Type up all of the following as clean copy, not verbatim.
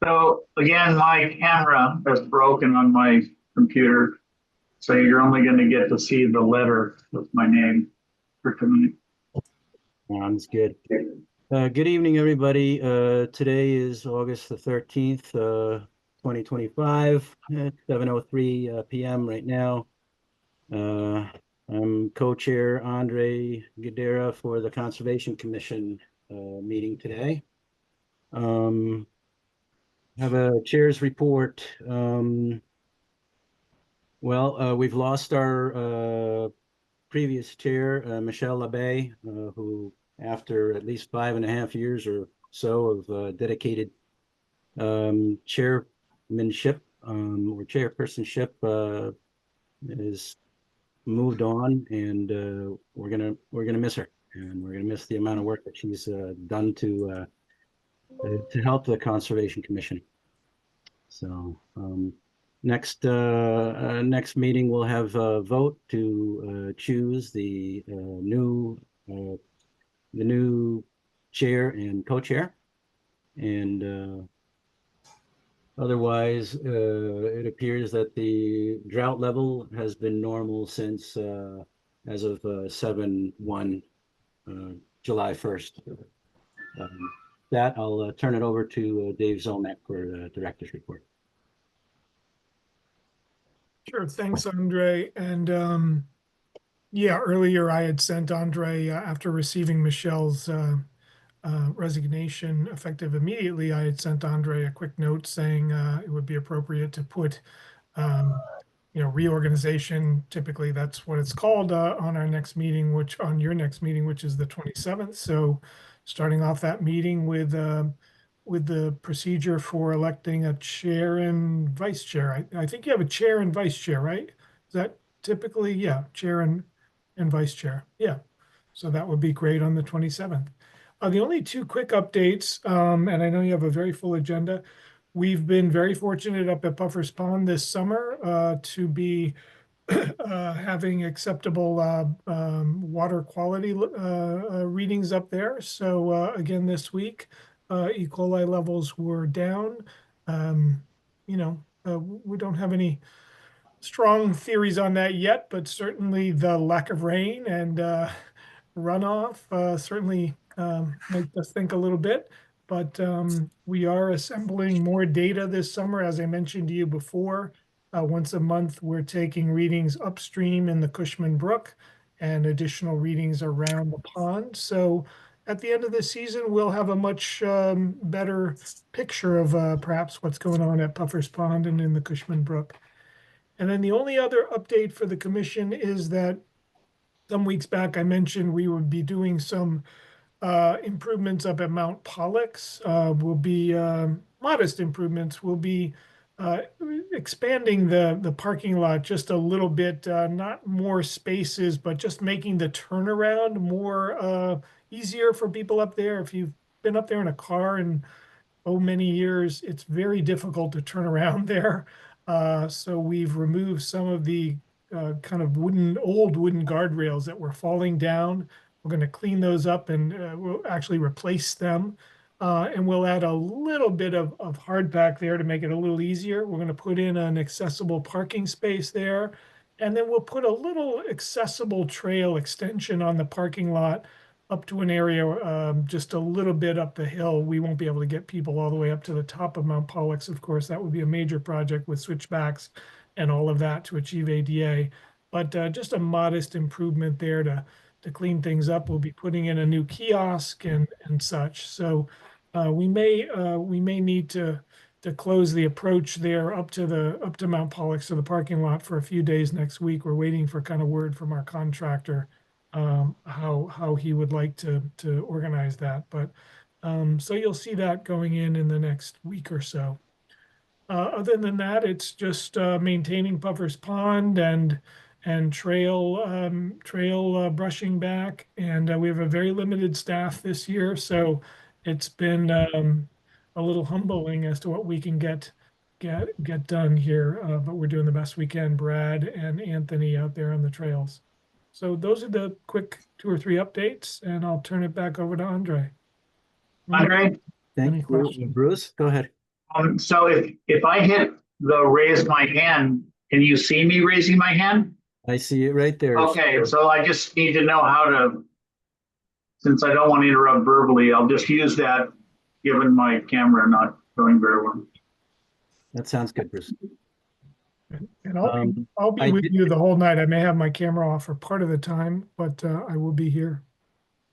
So again, my camera is broken on my computer, so you're only going to get to see the letter with my name for tonight. Sounds good. Good evening, everybody. Today is August the 13th, 2025, at 7:03 p.m. right now. I'm co-chair Andre Gadera for the Conservation Commission meeting today. Have a chair's report. We've lost our previous chair, Michelle LeBay, who, after at least 5.5 years or so of dedicated chairmanship or chairpersonship, is moved on, and we're gonna miss her, and we're gonna miss the amount of work that she's done to help the Conservation Commission. So next meeting we'll have a vote to choose the new chair and co-chair, and otherwise it appears that the drought level has been normal since as of 7/1 July 1st. That I'll turn it over to Dave Zolnak for the director's report. Sure, thanks, Andre. And yeah, earlier I had sent Andre, after receiving Michelle's resignation effective immediately, I had sent Andre a quick note saying it would be appropriate to put reorganization, typically that's what it's called, on our next meeting, on your next meeting, which is the 27th. So starting off that meeting with the procedure for electing a chair and vice chair. I think you have a chair and vice chair, right? Is that typically, yeah, chair and vice chair. Yeah. So that would be great on the 27th. The only two quick updates, and I know you have a very full agenda. We've been very fortunate up at Puffer's Pond this summer to be having acceptable water quality readings up there. So again, this week, E. coli levels were down. We don't have any strong theories on that yet, but certainly the lack of rain and runoff certainly makes us think a little bit. But we are assembling more data this summer, as I mentioned to you before. Once a month, we're taking readings upstream in the Cushman Brook and additional readings around the pond. So at the end of the season, we'll have a much better picture of perhaps what's going on at Puffer's Pond and in the Cushman Brook. And then the only other update for the commission is that some weeks back, I mentioned we would be doing some improvements up at Mount Pollux. Will be modest improvements. We'll be expanding the parking lot just a little bit, not more spaces, but just making the turnaround more easier for people up there. If you've been up there in a car in many years, it's very difficult to turn around there. So we've removed some of the kind of old wooden guardrails that were falling down. We're going to clean those up, and we'll actually replace them. And we'll add a little bit of hardback there to make it a little easier. We're going to put in an accessible parking space there. And then we'll put a little accessible trail extension on the parking lot up to an area just a little bit up the hill. We won't be able to get people all the way up to the top of Mount Pollux. Of course, that would be a major project with switchbacks and all of that to achieve ADA. But just a modest improvement there to clean things up. We'll be putting in a new kiosk and such. So we may need to close the approach there up to Mount Pollux to the parking lot for a few days next week. We're waiting for kind of word from our contractor how he would like to organize that. But so you'll see that going in the next week or so. Other than that, it's just maintaining Puffer's Pond and trail brushing back. And we have a very limited staff this year, so it's been a little humbling as to what we can get done here. But we're doing the best we can, Brad and Anthony out there on the trails. So those are the quick 2 or 3 updates, and I'll turn it back over to Andre. Andre? Thank you. Bruce, go ahead. So if I hit the raise my hand, can you see me raising my hand? I see it right there. Okay, so I just need to know how to, since I don't want to interrupt verbally, I'll just use that, given my camera not going very well. That sounds good, Bruce. And I'll be I with did- you the whole night. I may have my camera off for part of the time, but I will be here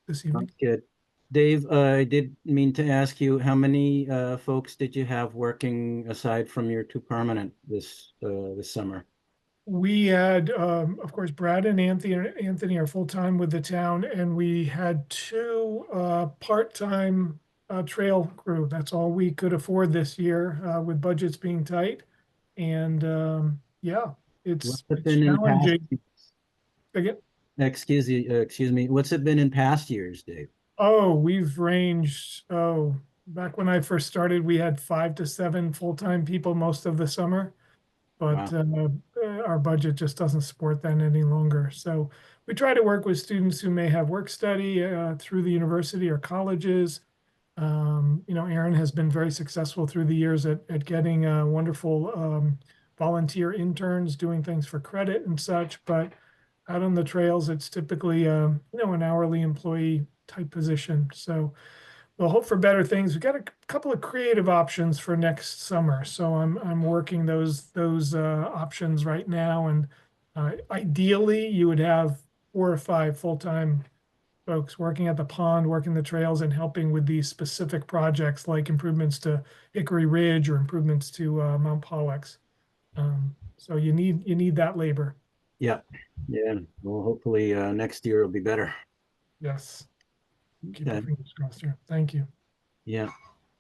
this evening. Sounds good. Dave, I did mean to ask you, how many folks did you have working aside from your two permanent this summer? We had, of course, Brad and Anthony are full-time with the town, and we had two part-time trail crew. That's all we could afford this year with budgets being tight. And yeah, it's What's it been in past? challenging. Again, Excuse me. What's it been in past years, Dave? oh, we've ranged, back when I first started, we had 5 to 7 full-time people most of the summer. But our budget just doesn't support that any longer. So we try to work with students who may have work study through the university or colleges. You know, Aaron has been very successful through the years at getting wonderful volunteer interns doing things for credit and such. But out on the trails, it's typically, you know, an hourly employee type position. So we'll hope for better things. We've got a couple of creative options for next summer, so I'm working those options right now. And ideally, you would have 4 or 5 full-time folks working at the pond, working the trails, and helping with these specific projects like improvements to Hickory Ridge or improvements to Mount Pollux. So you need that labor. Yeah. Well, hopefully next year will be better. Yes. Keep your Okay. fingers crossed here. Thank you. Yeah.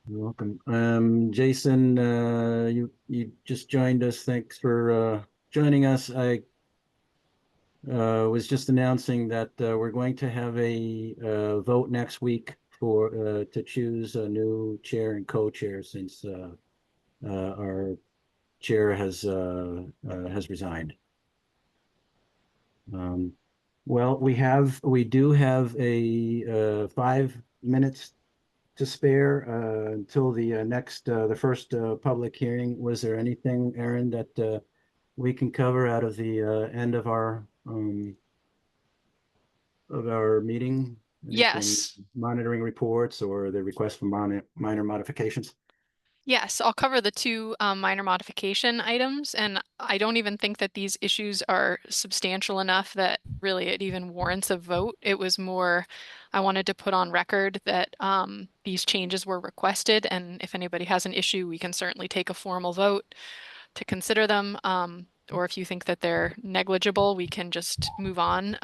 You're welcome. Jason, you just joined us. Thanks for joining us. I was just announcing that we're going to have a vote next week for to choose a new chair and co-chair since our chair has resigned. Well, we do have a 5 minutes to spare until the next the first public hearing. Was there anything, Aaron, that we can cover out of the end of our meeting? Anything, Yes. monitoring reports or the request for minor modifications? Yes, I'll cover the two minor modification items, and I don't even think that these issues are substantial enough that really it even warrants a vote. It was more, I wanted to put on record that these changes were requested, and if anybody has an issue, we can certainly take a formal vote to consider them. Or if you think that they're negligible, we can just move on.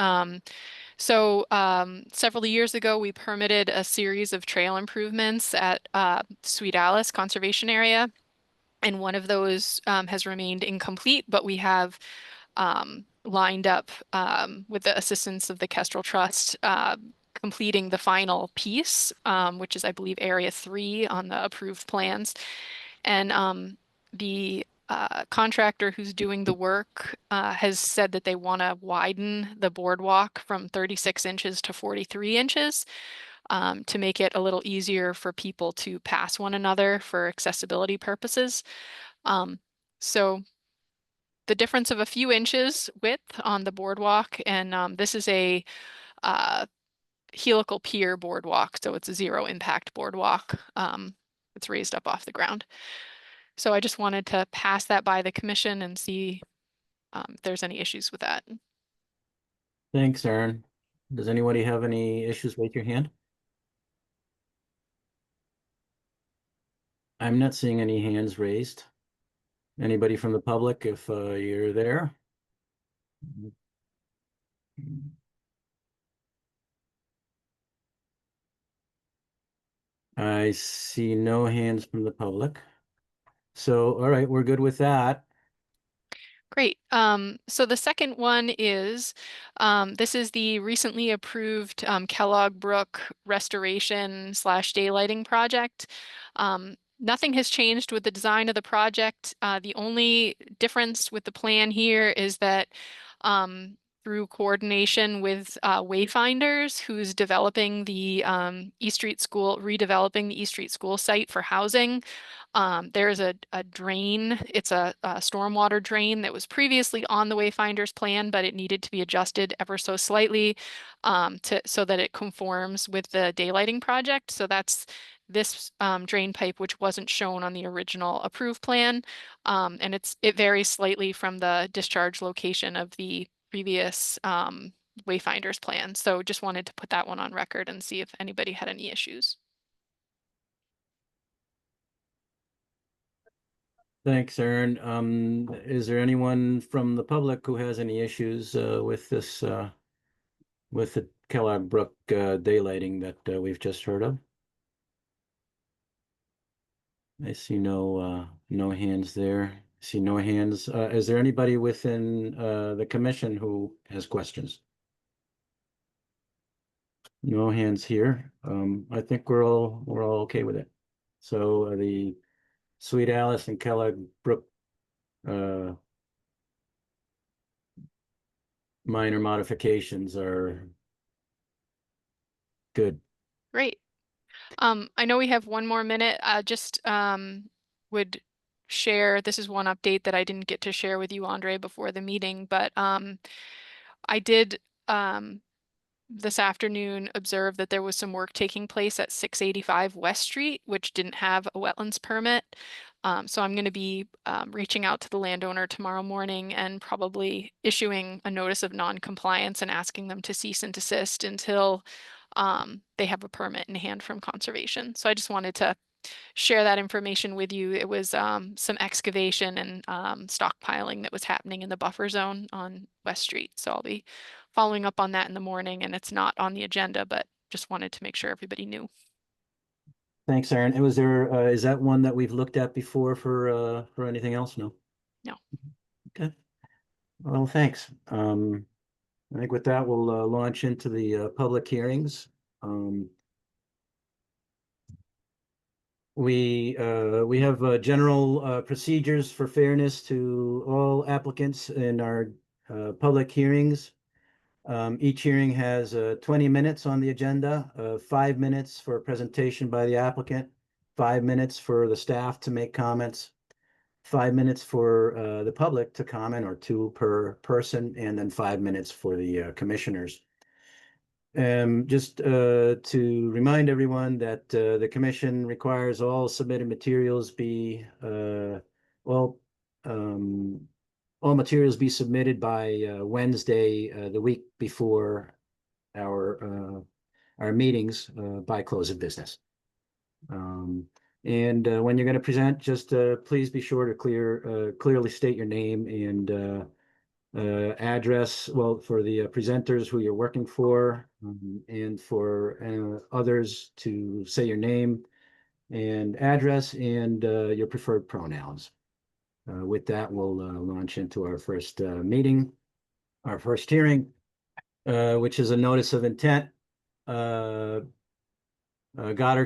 So several years ago, we permitted a series of trail improvements at Sweet Alice Conservation Area. And one of those has remained incomplete, but we have lined up with the assistance of the Kestrel Trust, completing the final piece, which is, I believe, Area 3 on the approved plans. And the contractor who's doing the work has said that they want to widen the boardwalk from 36 inches to 43 inches to make it a little easier for people to pass one another for accessibility purposes. So the difference of a few inches width on the boardwalk, and this is a helical pier boardwalk, so it's a zero impact boardwalk. It's raised up off the ground. So I just wanted to pass that by the commission and see if there's any issues with that. Thanks, Aaron. Does anybody have any issues? Raise your hand. I'm not seeing any hands raised. Anybody from the public, if you're there? I see no hands from the public. So, all right, we're good with that. Great. So the second one is, this is the recently approved Kellogg Brook restoration / daylighting project. Nothing has changed with the design of the project. The only difference with the plan here is that through coordination with Wayfinders, who's developing the East Street School, redeveloping the East Street School site for housing. There's a drain. It's a stormwater drain that was previously on the Wayfinders plan, but it needed to be adjusted ever so slightly so that it conforms with the daylighting project. So that's this drain pipe, which wasn't shown on the original approved plan. And it varies slightly from the discharge location of the previous Wayfinders plan. So just wanted to put that one on record and see if anybody had any issues. Thanks, Aaron. Is there anyone from the public who has any issues with this, with the Kellogg Brook daylighting that we've just heard of? I see no hands there. I see no hands. Is there anybody within the commission who has questions? No hands here. I think we're all okay with it. So the Sweet Alice and Kellogg Brook minor modifications are good. Great. I know we have one more minute. Just would share, this is one update that I didn't get to share with you, Andre, before the meeting, but I did this afternoon observe that there was some work taking place at 685 West Street, which didn't have a wetlands permit. So I'm going to be reaching out to the landowner tomorrow morning and probably issuing a notice of non-compliance and asking them to cease and desist until they have a permit in hand from conservation. So I just wanted to share that information with you. It was some excavation and stockpiling that was happening in the buffer zone on West Street. So I'll be following up on that in the morning, and it's not on the agenda, but just wanted to make sure everybody knew. Thanks, Aaron. And was there, is that one that we've looked at before for anything else? No? No. Okay. Well, thanks. I think with that, we'll launch into the public hearings. We have general procedures for fairness to all applicants in our public hearings. Each hearing has 20 minutes on the agenda, 5 minutes for a presentation by the applicant, 5 minutes for the staff to make comments, 5 minutes for the public to comment, or 2 per person, and then 5 minutes for the commissioners. Just to remind everyone that the commission requires all submitted materials be all materials be submitted by Wednesday, the week before our meetings, by close of business. And when you're going to present, just please be sure to clearly state your name and address, well, for the presenters who you're working for, and for others to say your name and address and your preferred pronouns. With that, we'll launch into our first meeting, our first hearing, which is a notice of intent. Goddard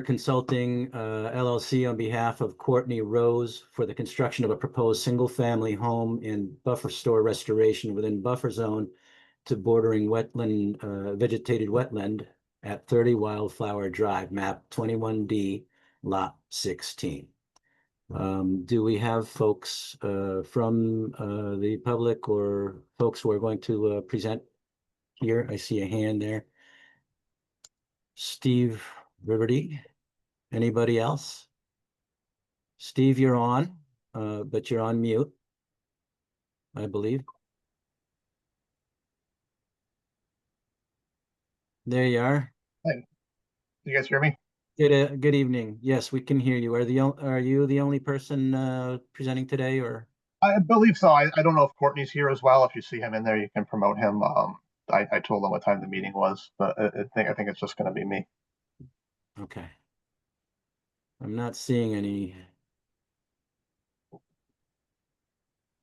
Consulting LLC on behalf of Courtney Rose for the construction of a proposed single-family home and buffer store restoration within buffer zone to bordering wetland, vegetated wetland at 30 Wildflower Drive, map 21D, lot 16. Do we have folks from the public or folks who are going to present here? I see a hand there. Steve Riverty. Anybody else? Steve, you're on, but you're on mute, I believe. There you are. Hey, you guys hear me? Good evening. Yes, we can hear you. Are you the only person presenting today, or? I believe so. I don't know if Courtney's here as well. If you see him in there, you can promote him. I told him what time the meeting was, but I think it's just going to be me. Okay. I'm not seeing any,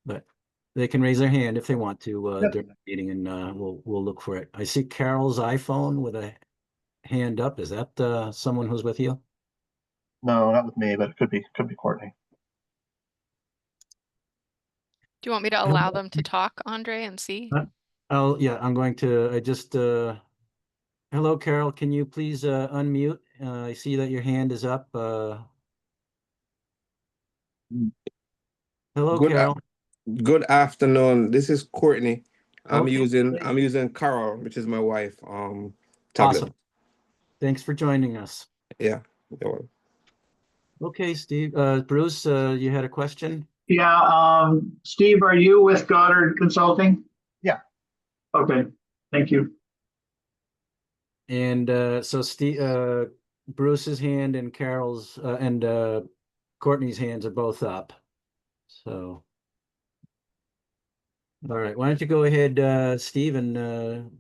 but they can raise their hand if they want to Yep. during the meeting, and we'll look for it. I see Carol's iPhone with a hand up. Is that someone who's with you? No, not with me, but it could be Courtney. Do you want me to allow them to talk, Andre, and see? Yeah, I'm going to, hello, Carol, can you please unmute? I see that your hand is up. Hello, Good, Carol. good afternoon. This is Courtney. Okay. I'm using Carol, which is my wife, tablet. Awesome. Thanks for joining us. Yeah. you're welcome. Okay, Steve, Bruce, you had a question? Yeah, Steve, are you with Goddard Consulting? Yeah. Okay, thank you. And so Steve, Bruce's hand and Carol's and Courtney's hands are both up. So, all right, why don't you go ahead, Steve, and All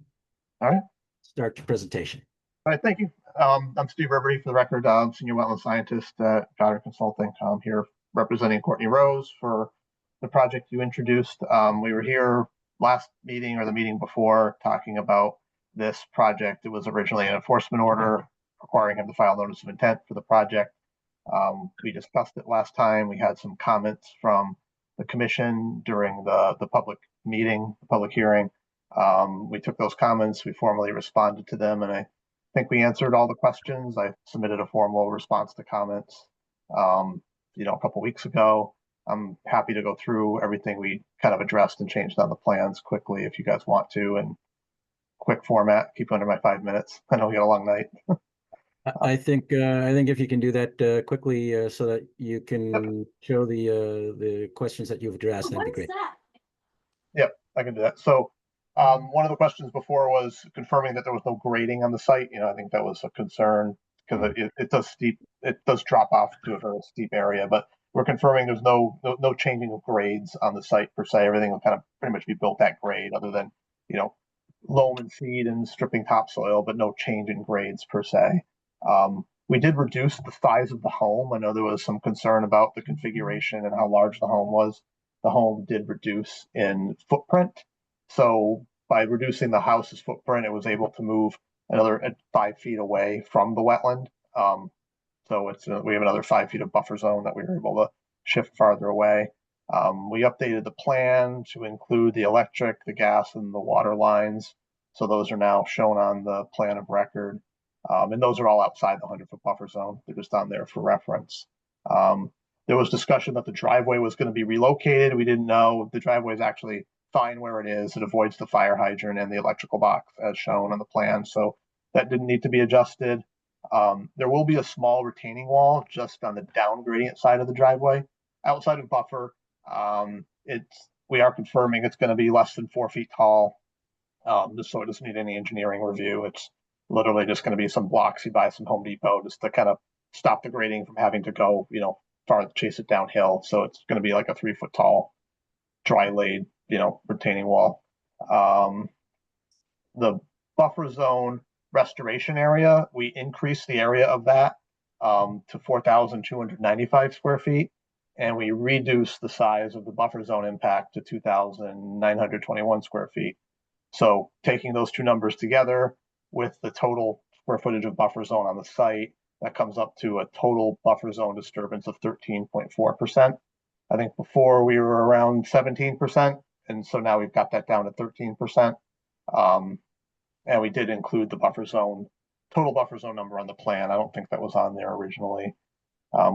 right. start your presentation. All right, thank you. I'm Steve Riverty, for the record, Senior Wetland Scientist at Goddard Consulting. I'm here representing Courtney Rose for the project you introduced. We were here last meeting or the meeting before talking about this project. It was originally an enforcement order requiring him to file notice of intent for the project. We discussed it last time. We had some comments from the commission during the public meeting, the public hearing. We took those comments, we formally responded to them, and I think we answered all the questions. I submitted a formal response to comments, a couple weeks ago. I'm happy to go through everything we kind of addressed and changed on the plans quickly if you guys want to, and quick format, keep under my 5 minutes. I know we got a long night. I think if you can do that quickly so that you can show the questions that you've addressed, that'd be great. Yep, I can do that. So one of the questions before was confirming that there was no grading on the site. I think that was a concern because it does drop off to a very steep area, but we're confirming there's no changing of grades on the site per se. Everything will kind of pretty much be built at grade other than, loam and seed and stripping topsoil, but no change in grades per se. We did reduce the size of the home. I know there was some concern about the configuration and how large the home was. The home did reduce in footprint. So by reducing the house's footprint, it was able to move another 5 feet away from the wetland. So we have another 5 feet of buffer zone that we were able to shift farther away. We updated the plan to include the electric, the gas, and the water lines. So those are now shown on the plan of record. And those are all outside the 100-foot buffer zone. They're just on there for reference. There was discussion that the driveway was going to be relocated. We didn't know. The driveway is actually fine where it is. It avoids the fire hydrant and the electrical box as shown on the plan. So that didn't need to be adjusted. There will be a small retaining wall just on the down gradient side of the driveway. Outside of buffer, we are confirming it's going to be less than 4 feet tall. Just so it doesn't need any engineering review. It's literally just going to be some blocks you buy from Home Depot just to kind of stop the grading from having to go, far chase it downhill. So it's going to be like a 3 foot tall, dry laid, retaining wall. The buffer zone restoration area, we increased the area of that to 4,295 square feet. And we reduced the size of the buffer zone impact to 2,921 square feet. So taking those two numbers together with the total square footage of buffer zone on the site, that comes up to a total buffer zone disturbance of 13.4%. I think before we were around 17%, and so now we've got that down to 13%. And we did include the total buffer zone number on the plan. I don't think that was on there originally.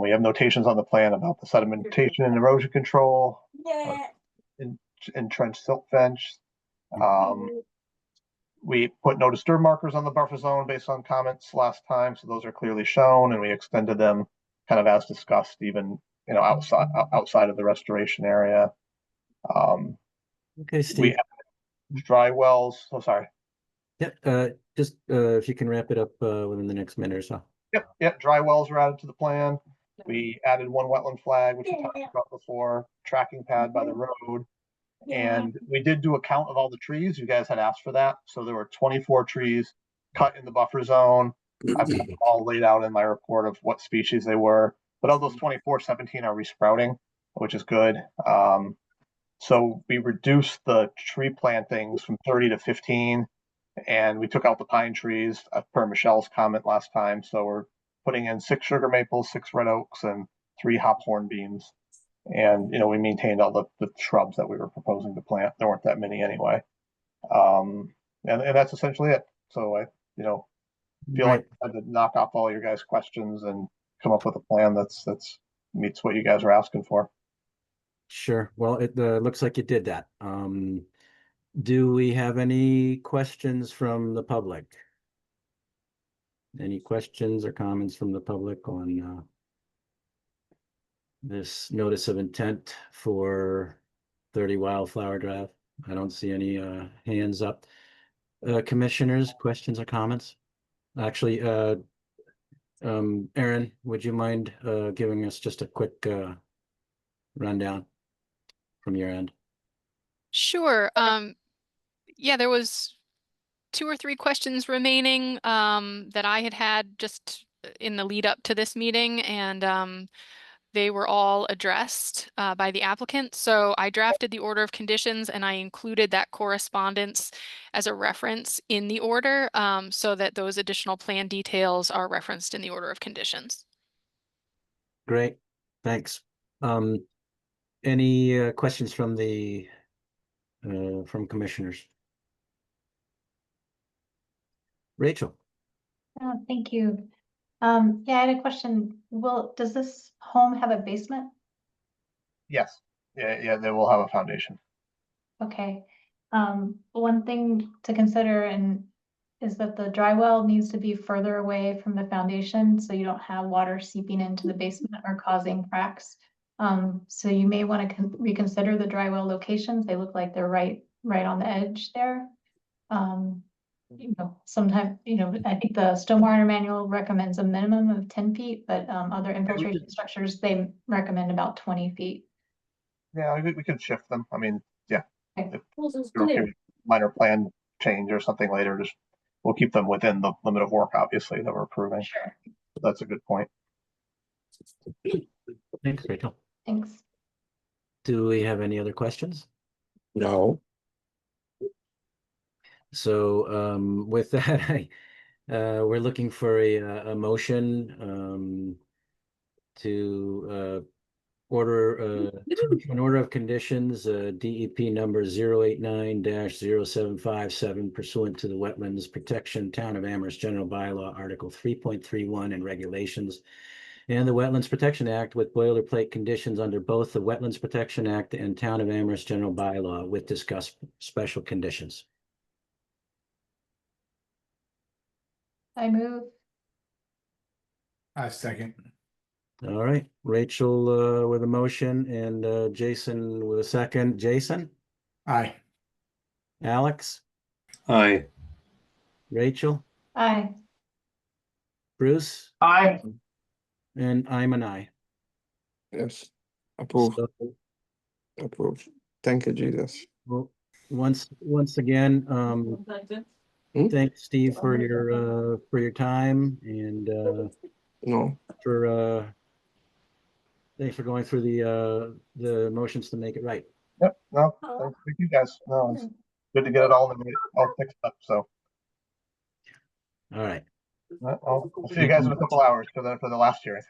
We have notations on the plan about the sedimentation and erosion control, entrenched silt fence. We put no disturb markers on the buffer zone based on comments last time, so those are clearly shown, and we extended them kind of as discussed, even outside of the restoration area. Okay, Steve. We have dry wells. Oh, sorry. Yep. Just if you can wrap it up within the next minute or so. Yep. Dry wells were added to the plan. We added one wetland flag, which we talked about before, tracking pad by the road. And we did do a count of all the trees. You guys had asked for that. So there were 24 trees cut in the buffer zone. I've got them all laid out in my report of what species they were. But of those 24, 17 are resprouting, which is good. So we reduced the tree plantings from 30 to 15. And we took out the pine trees per Michelle's comment last time. So we're putting in 6 sugar maples, 6 red oaks, and 3 hop hornbeams. And, we maintained all the shrubs that we were proposing to plant. There weren't that many anyway. And that's essentially it. So I, you know, feel like Right. I had to knock off all your guys' questions and come up with a plan that's meets what you guys are asking for. Sure. Well, it looks like you did that. Do we have any questions from the public? Any questions or comments from the public on this notice of intent for 30 Wildflower Drive? I don't see any hands up. Commissioners, questions or comments? Actually, Aaron, would you mind giving us just a quick rundown from your end? Sure. Yeah, there was 2 or 3 questions remaining that I had just in the lead up to this meeting, and they were all addressed by the applicant. So I drafted the order of conditions and I included that correspondence as a reference in the order so that those additional plan details are referenced in the order of conditions. Great, thanks. Any questions from the from commissioners? Rachel. Thank you. Yeah, I had a question. Does this home have a basement? Yes. Yeah, they will have a foundation. Okay. One thing to consider is that the dry well needs to be further away from the foundation so you don't have water seeping into the basement or causing cracks. So you may want to reconsider the dry well locations. They look like they're right on the edge there. Sometimes, I think the stormwater manual recommends a minimum of 10 feet, but other infiltration structures, they recommend about 20 feet. Yeah, we could shift them. I mean, yeah. Okay. If you're okay with minor plan change or something later, just we'll keep them within the limit of work, obviously, that we're approving. Sure. That's a good point. Thanks, Rachel. Thanks. Do we have any other questions? No. So with that, we're looking for a motion to order an order of conditions, DEP number 089-0757 pursuant to the Wetlands Protection Town of Amherst General Bylaw, Article 3.31 and regulations, and the Wetlands Protection Act with boilerplate conditions under both the Wetlands Protection Act and Town of Amherst General Bylaw with discussed special conditions. I move. I second. All right, Rachel with a motion and Jason with a second. Jason, Aye. Alex, Aye. Rachel, Aye. Bruce, Aye. and I'm an aye. Yes. Approve. So, Approve. Thank you, Jesus. well, once again, thanks, Steve, for your time and No. for thanks for going through the motions to make it right. Yep. No, thank you guys. No, it's good to get it all fixed up. So All right. I'll see you guys in a couple hours for the last hearing.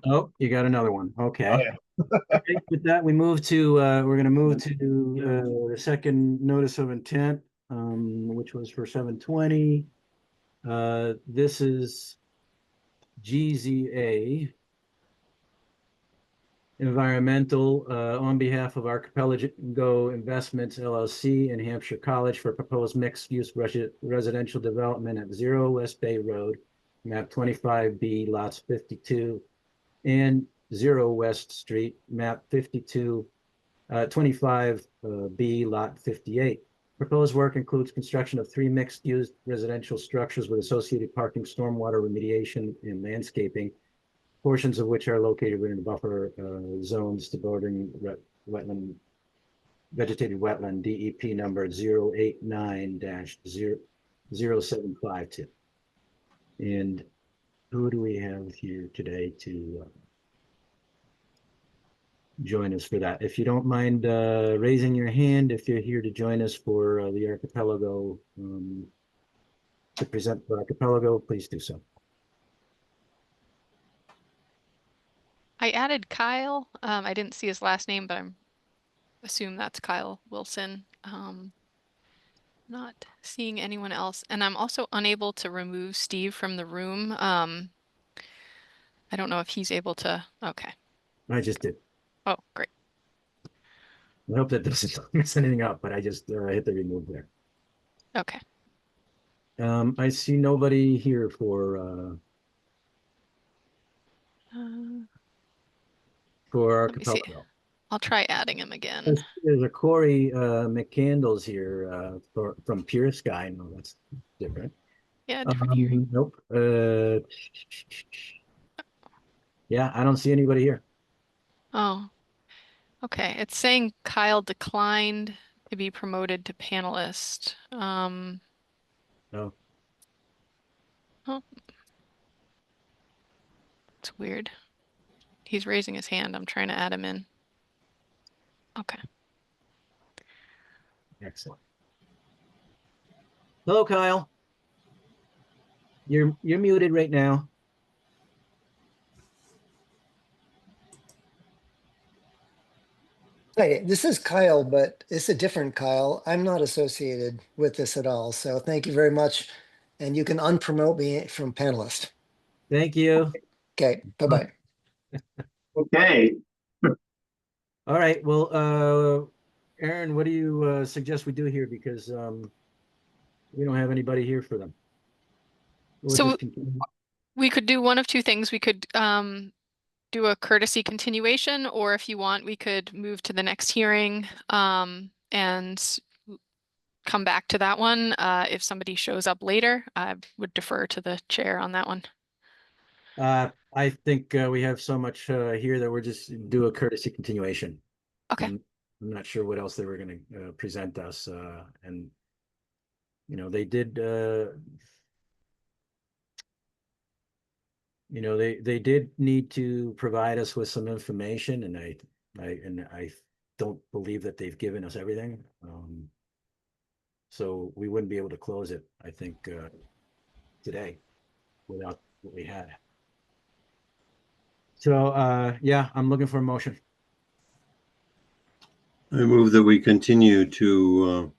Oh, you got another one. Okay. Oh, yeah. Okay, with that, we're going to move to the second notice of intent, which was for 720. This is GZA Environmental on behalf of Archipelago Investments LLC and Hampshire College for proposed mixed-use residential development at 0 West Bay Road, map 25B, lots 52 and 0 West Street, map 52, 25B, lot 58. Proposed work includes construction of 3 mixed-use residential structures with associated parking, stormwater remediation, and landscaping, portions of which are located within buffer zones to bordering wetland, vegetated wetland, DEP number 089-0752. And who do we have here today to join us for that? If you don't mind raising your hand if you're here to join us for the Archipelago, to present for Archipelago, please do so. I added Kyle. I didn't see his last name, but I'm assume that's Kyle Wilson. Not seeing anyone else, and I'm also unable to remove Steve from the room. I don't know if he's able to. Okay. I just did. Oh, great. I hope that doesn't mess anything up, but I just hit the remove there. Okay. I see nobody here for Let me see. archipelago. I'll try adding him again. There's a Corey McCandles here from Pure Sky. No, that's different. Yeah, different hearing. Nope. Yeah, I don't see anybody here. Oh, okay. It's saying Kyle declined to be promoted to panelist. No. Oh, it's weird. He's raising his hand. I'm trying to add him in. Okay. Excellent. Hello, Kyle. You're muted right now. Hi, this is Kyle, but it's a different Kyle. I'm not associated with this at all. So thank you very much. And you can unpromote me from panelist. Thank you. Okay, bye-bye. Okay, All right. Well, Aaron, what do you suggest we do here? Because we don't have anybody here for them. We'll So just continue. we could do one of two things. We could do a courtesy continuation, or if you want, we could move to the next hearing and come back to that one. If somebody shows up later, I would defer to the chair on that one. I think we have so much here that we're just do a courtesy continuation. Okay. I'm not sure what else they were going to present us, and you know they did. You know they did need to provide us with some information, and I don't believe that they've given us everything. So we wouldn't be able to close it, I think, today without what we had. So yeah, I'm looking for a motion. I move that we continue to,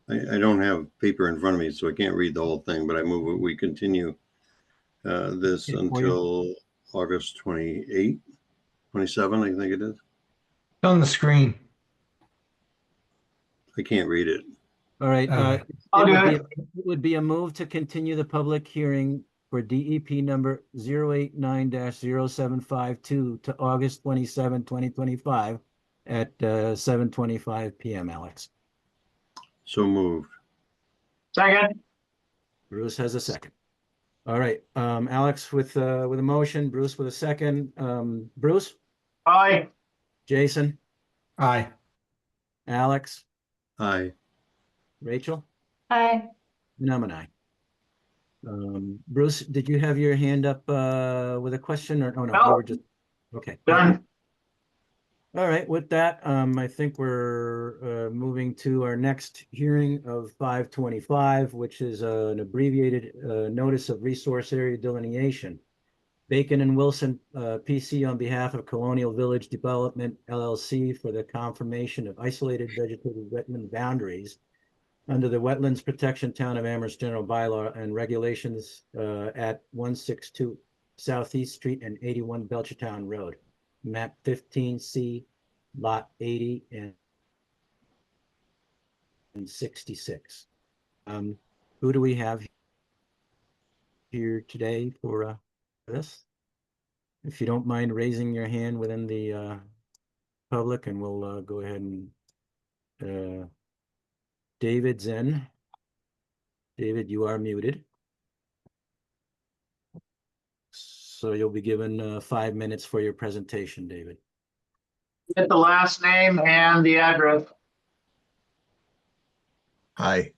I don't have paper in front of me, so I can't read the whole thing, but I move that we continue this Okay, for you. until August 28, 27, I think it is. On the screen. I can't read it. All right. I'll do It would be a move to continue the public hearing for DEP number 089-0752 to August 27, 2025 at 7:25 p.m. Alex. So moved. second, Bruce has a second. All right. Alex with a motion, Bruce with a second. Bruce, aye, Jason, Aye. Alex, Aye. Rachel, Hi. and I'm an aye. Bruce, did you have your hand up with a question or oh no, No. you were just okay. done. All right, with that, I think we're moving to our next hearing of 525, which is an abbreviated notice of resource area delineation. Bacon and Wilson PC on behalf of Colonial Village Development LLC for the confirmation of isolated vegetated wetland boundaries under the Wetlands Protection Town of Amherst General Bylaw and regulations at 162 Southeast Street and 81 Belchertown Road, map 15C, lot 80 and 66. Who do we have here today for this? If you don't mind raising your hand within the public, and we'll go ahead and David's in. David, you are muted. So you'll be given 5 minutes for your presentation, David. Get the last name and the address. Hi,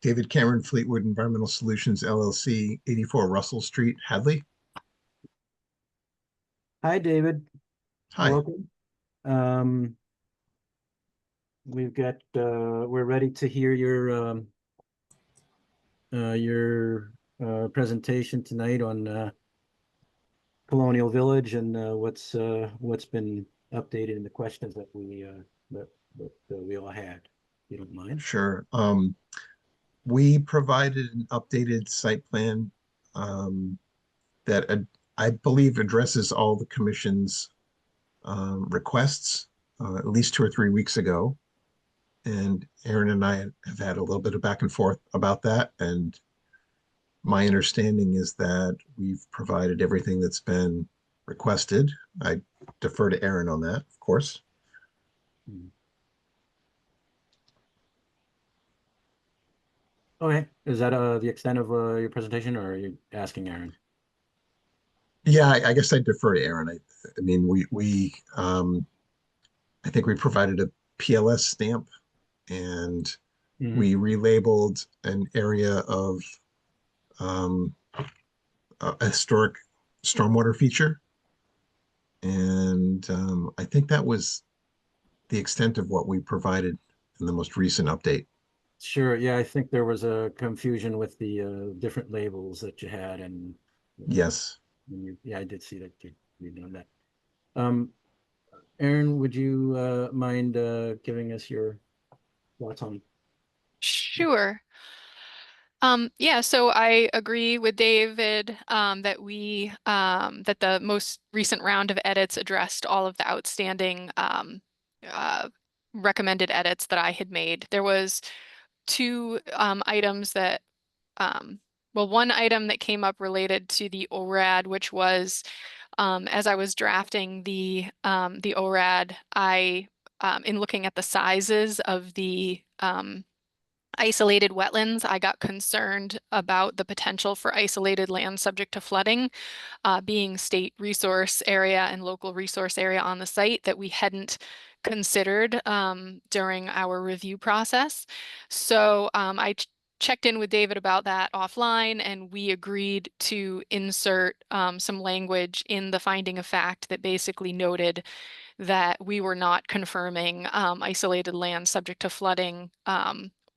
David Cameron, Fleetwood Environmental Solutions LLC, 84 Russell Street, Hadley. Hi, David. Hi. Welcome. We've got we're ready to hear your presentation tonight on Colonial Village and what's been updated in the questions that we all had. you don't mind. Sure. We provided an updated site plan that I believe addresses all the commission's requests at least 2 or 3 weeks ago. And Aaron and I have had a little bit of back and forth about that. And my understanding is that we've provided everything that's been requested. I defer to Aaron on that, of course. Okay, is that the extent of your presentation, or are you asking Aaron? Yeah, I guess I defer to Aaron. I mean, I think we provided a PLS stamp, and we relabeled an area of a historic stormwater feature. And I think that was the extent of what we provided in the most recent update. Sure, yeah, I think there was a confusion with the different labels that you had, and Yes. yeah, I did see that you'd done that. Aaron, would you mind giving us your thoughts on? Sure. Yeah, so I agree with David that that the most recent round of edits addressed all of the outstanding recommended edits that I had made. There was 2 items that well, one item that came up related to the ORAD, which was as I was drafting the ORAD, I in looking at the sizes of the isolated wetlands, I got concerned about the potential for isolated land subject to flooding, being state resource area and local resource area on the site that we hadn't considered during our review process. So I checked in with David about that offline, and we agreed to insert some language in the finding of fact that basically noted that we were not confirming isolated land subject to flooding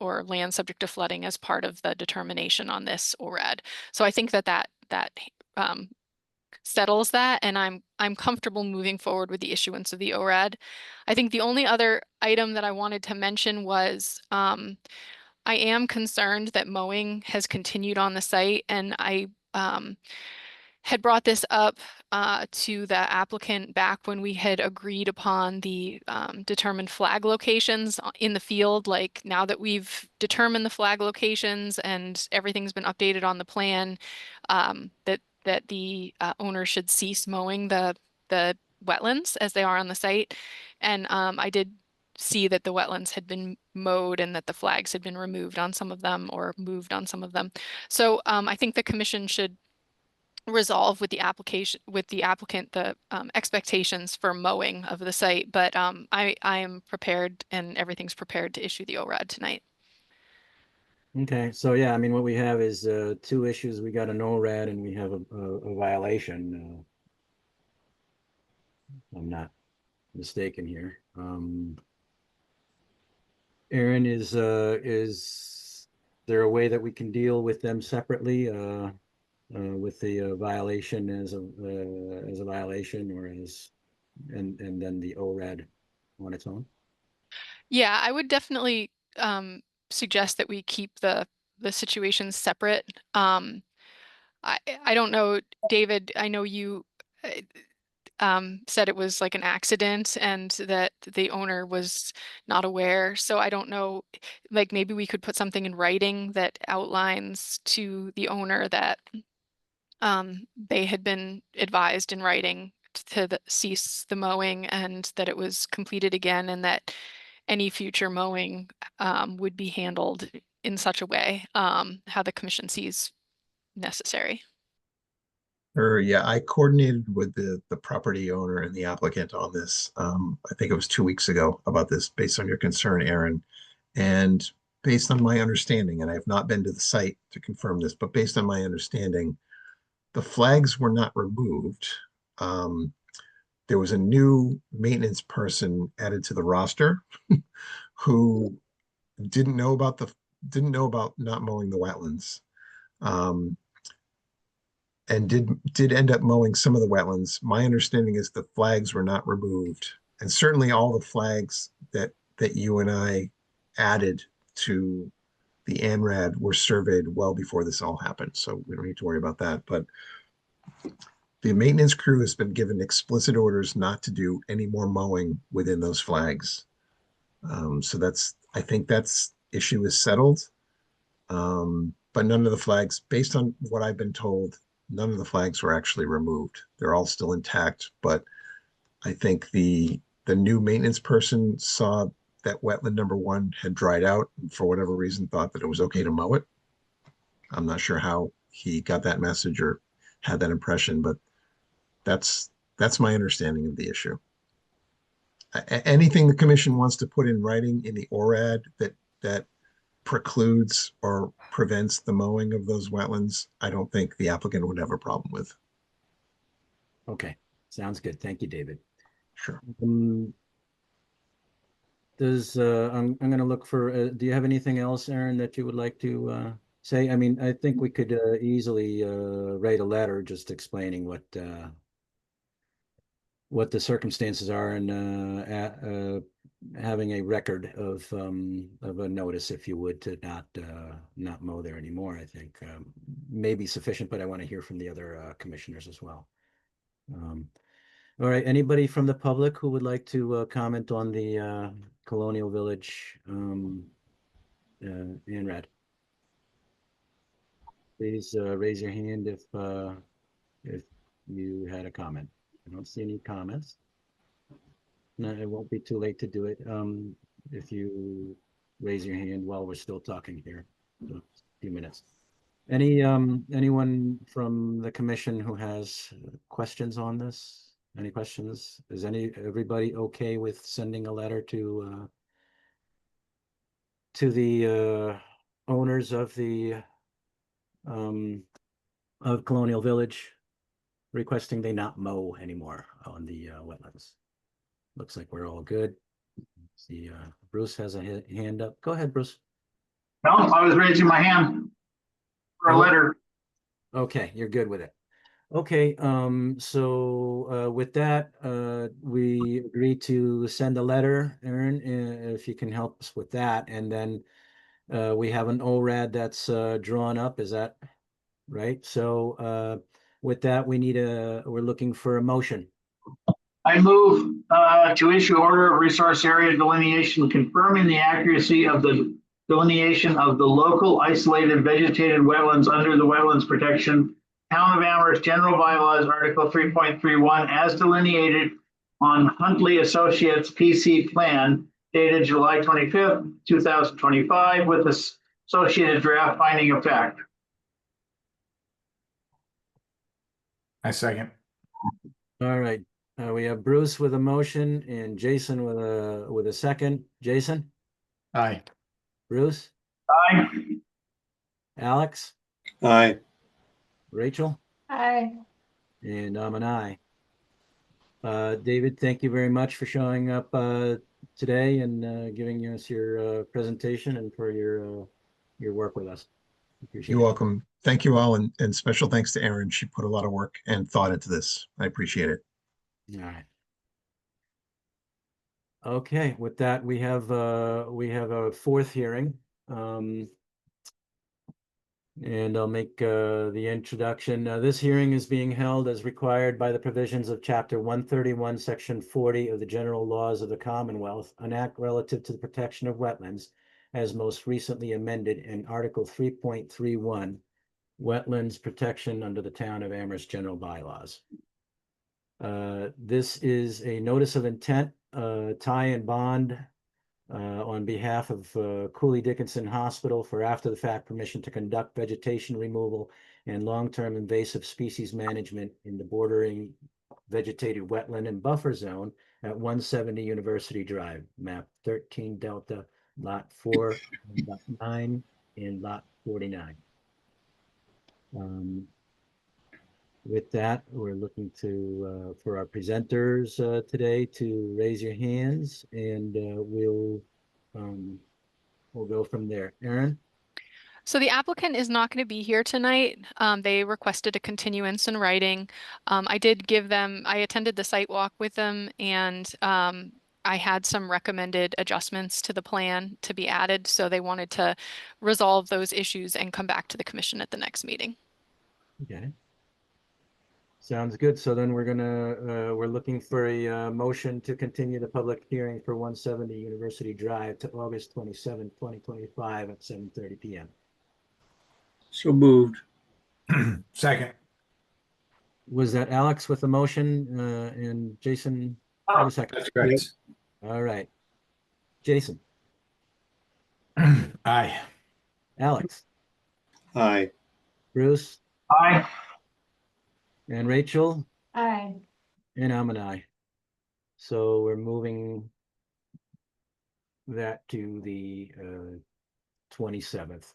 or land subject to flooding as part of the determination on this ORAD. So I think that settles that, and I'm comfortable moving forward with the issuance of the ORAD. I think the only other item that I wanted to mention was I am concerned that mowing has continued on the site, and I had brought this up to the applicant back when we had agreed upon the determined flag locations in the field. Like, now that we've determined the flag locations and everything's been updated on the plan, that the owner should cease mowing the wetlands as they are on the site. And I did see that the wetlands had been mowed and that the flags had been removed on some of them or moved on some of them. So I think the commission should resolve with the applicant the expectations for mowing of the site, but I am prepared, and everything's prepared to issue the ORAD tonight. Okay, so yeah, I mean, what we have is 2 issues. We got an ORAD and we have a violation. I'm not mistaken here. Aaron, is there a way that we can deal with them separately? With the violation as a violation, or as and then the ORAD on its own? Yeah, I would definitely suggest that we keep the situations separate. I don't know, David, I know you said it was like an accident and that the owner was not aware. So I don't know, like, maybe we could put something in writing that outlines to the owner that they had been advised in writing to cease the mowing, and that it was completed again, and that any future mowing would be handled in such a way how the commission sees necessary. Yeah, I coordinated with the property owner and the applicant on this. I think it was 2 weeks ago about this, based on your concern, Aaron. And based on my understanding, and I have not been to the site to confirm this, but based on my understanding, the flags were not removed. There was a new maintenance person added to the roster who didn't know about not mowing the wetlands. And did end up mowing some of the wetlands. My understanding is the flags were not removed, and certainly all the flags that you and I added to the ANRAD were surveyed well before this all happened, so we don't need to worry about that. But the maintenance crew has been given explicit orders not to do any more mowing within those flags. So I think that's issue is settled. But none of the flags, based on what I've been told, none of the flags were actually removed. They're all still intact, but I think the new maintenance person saw that wetland number 1 had dried out and for whatever reason thought that it was okay to mow it. I'm not sure how he got that message or had that impression, but that's my understanding of the issue. Anything the commission wants to put in writing in the ORAD that precludes or prevents the mowing of those wetlands, I don't think the applicant would have a problem with. Okay, sounds good. Thank you, David. Sure. I'm going to look for, do you have anything else, Aaron, that you would like to say? I mean, I think we could easily write a letter just explaining what the circumstances are and having a record of a notice, if you would, to not mow there anymore. I think may be sufficient, but I want to hear from the other commissioners as well. All right, anybody from the public who would like to comment on the Colonial Village ANRAD? Please raise your hand if you had a comment. I don't see any comments. No, it won't be too late to do it. If you raise your hand while we're still talking here, so a few minutes. Anyone from the commission who has questions on this? Any questions? Is everybody okay with sending a letter to the owners of the of Colonial Village, requesting they not mow anymore on the wetlands? Looks like we're all good. See, Bruce has a hand up. Go ahead, Bruce. No, I was raising my hand for a letter. Okay, you're good with it. Okay, so with that, we agree to send a letter, Aaron, if you can help us with that. And then we have an ORAD that's drawn up. Is that right? So with that, we're looking for a motion. I move to issue order of resource area delineation confirming the accuracy of the delineation of the local isolated vegetated wetlands under the Wetlands Protection Town of Amherst General Bylaws, Article 3.31, as delineated on Huntley Associates PC plan dated July 25th, 2025, with the associated draft finding of fact. I second. All right. We have Bruce with a motion and Jason with a second. Jason? Aye. Bruce? Aye. Alex? Aye. Rachel? Aye. And I'm an aye. David, thank you very much for showing up today and giving us your presentation and for your work with us. Appreciate You're it. welcome. Thank you all, and special thanks to Erin. She put a lot of work and thought into this. I appreciate it. All right. Okay, with that, we have a fourth hearing. And I'll make the introduction. This hearing is being held as required by the provisions of Chapter 131, Section 40 of the General Laws of the Commonwealth, an act relative to the protection of wetlands, as most recently amended in Article 3.31, Wetlands Protection under the Town of Amherst General Bylaws. This is a notice of intent, tie and bond on behalf of Cooley Dickinson Hospital for after-the-fact permission to conduct vegetation removal and long-term invasive species management in the bordering vegetated wetland and buffer zone at 170 University Drive, map 13 Delta, lot 4, lot 9, and lot 49. With that, we're looking to for our presenters today to raise your hands, and we'll go from there. Erin? So the applicant is not going to be here tonight. They requested a continuance in writing. I attended the site walk with them, and I had some recommended adjustments to the plan to be added, so they wanted to resolve those issues and come back to the commission at the next meeting. Okay. Sounds good. So then we're looking for a motion to continue the public hearing for 170 University Drive to August 27, 2025 at 7:30 PM. So moved. Second. Was that Alex with the motion and Jason? for the second? That's correct. All right. Jason, Aye. Alex, Aye. Bruce, Aye. and Rachel, Aye. and I'm an aye. So we're moving that to the 27th.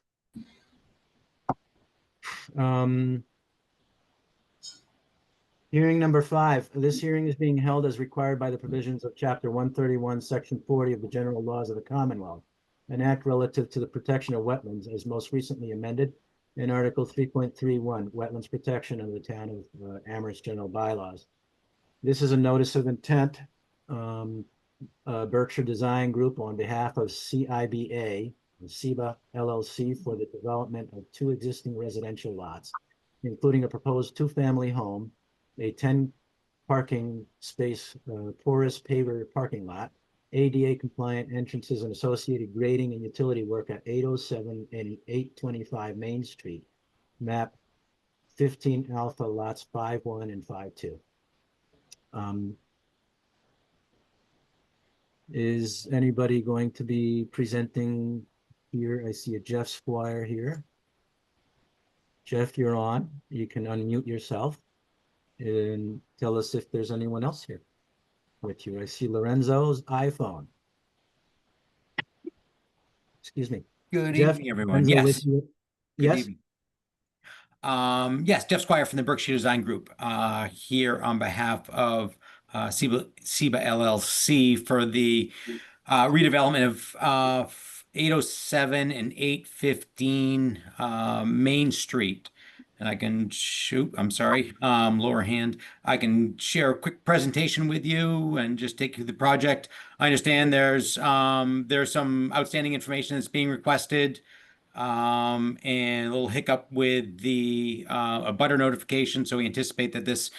Hearing number 5. This hearing is being held as required by the provisions of Chapter 131, Section 40 of the General Laws of the Commonwealth, an act relative to the protection of wetlands as most recently amended in Article 3.31, Wetlands Protection of the Town of Amherst General Bylaws. This is a notice of intent, Berkshire Design Group on behalf of CIBA, CIBA LLC, for the development of 2 existing residential lots, including a proposed 2-family home, a 10 parking space porous paver parking lot, ADA compliant entrances and associated grading and utility work at 807 and 825 Main Street, map 15 Alpha, lots 5-1 and 5-2. Is anybody going to be presenting here? I see a Jeff Squire here. Jeff, you're on. You can unmute yourself and tell us if there's anyone else here with you. I see Lorenzo's iPhone. Excuse me. Good Jeff, evening, everyone. Lorenzo Yes. with you. Good Yes. evening. Yes, Jeff Squire from the Berkshire Design Group, here on behalf of CIBA LLC for the redevelopment of 807 and 815 Main Street. And I can lower hand. I can share a quick presentation with you and just take you through the project. I understand there's some outstanding information that's being requested, and a little hiccup with the a butter notification. So we anticipate that this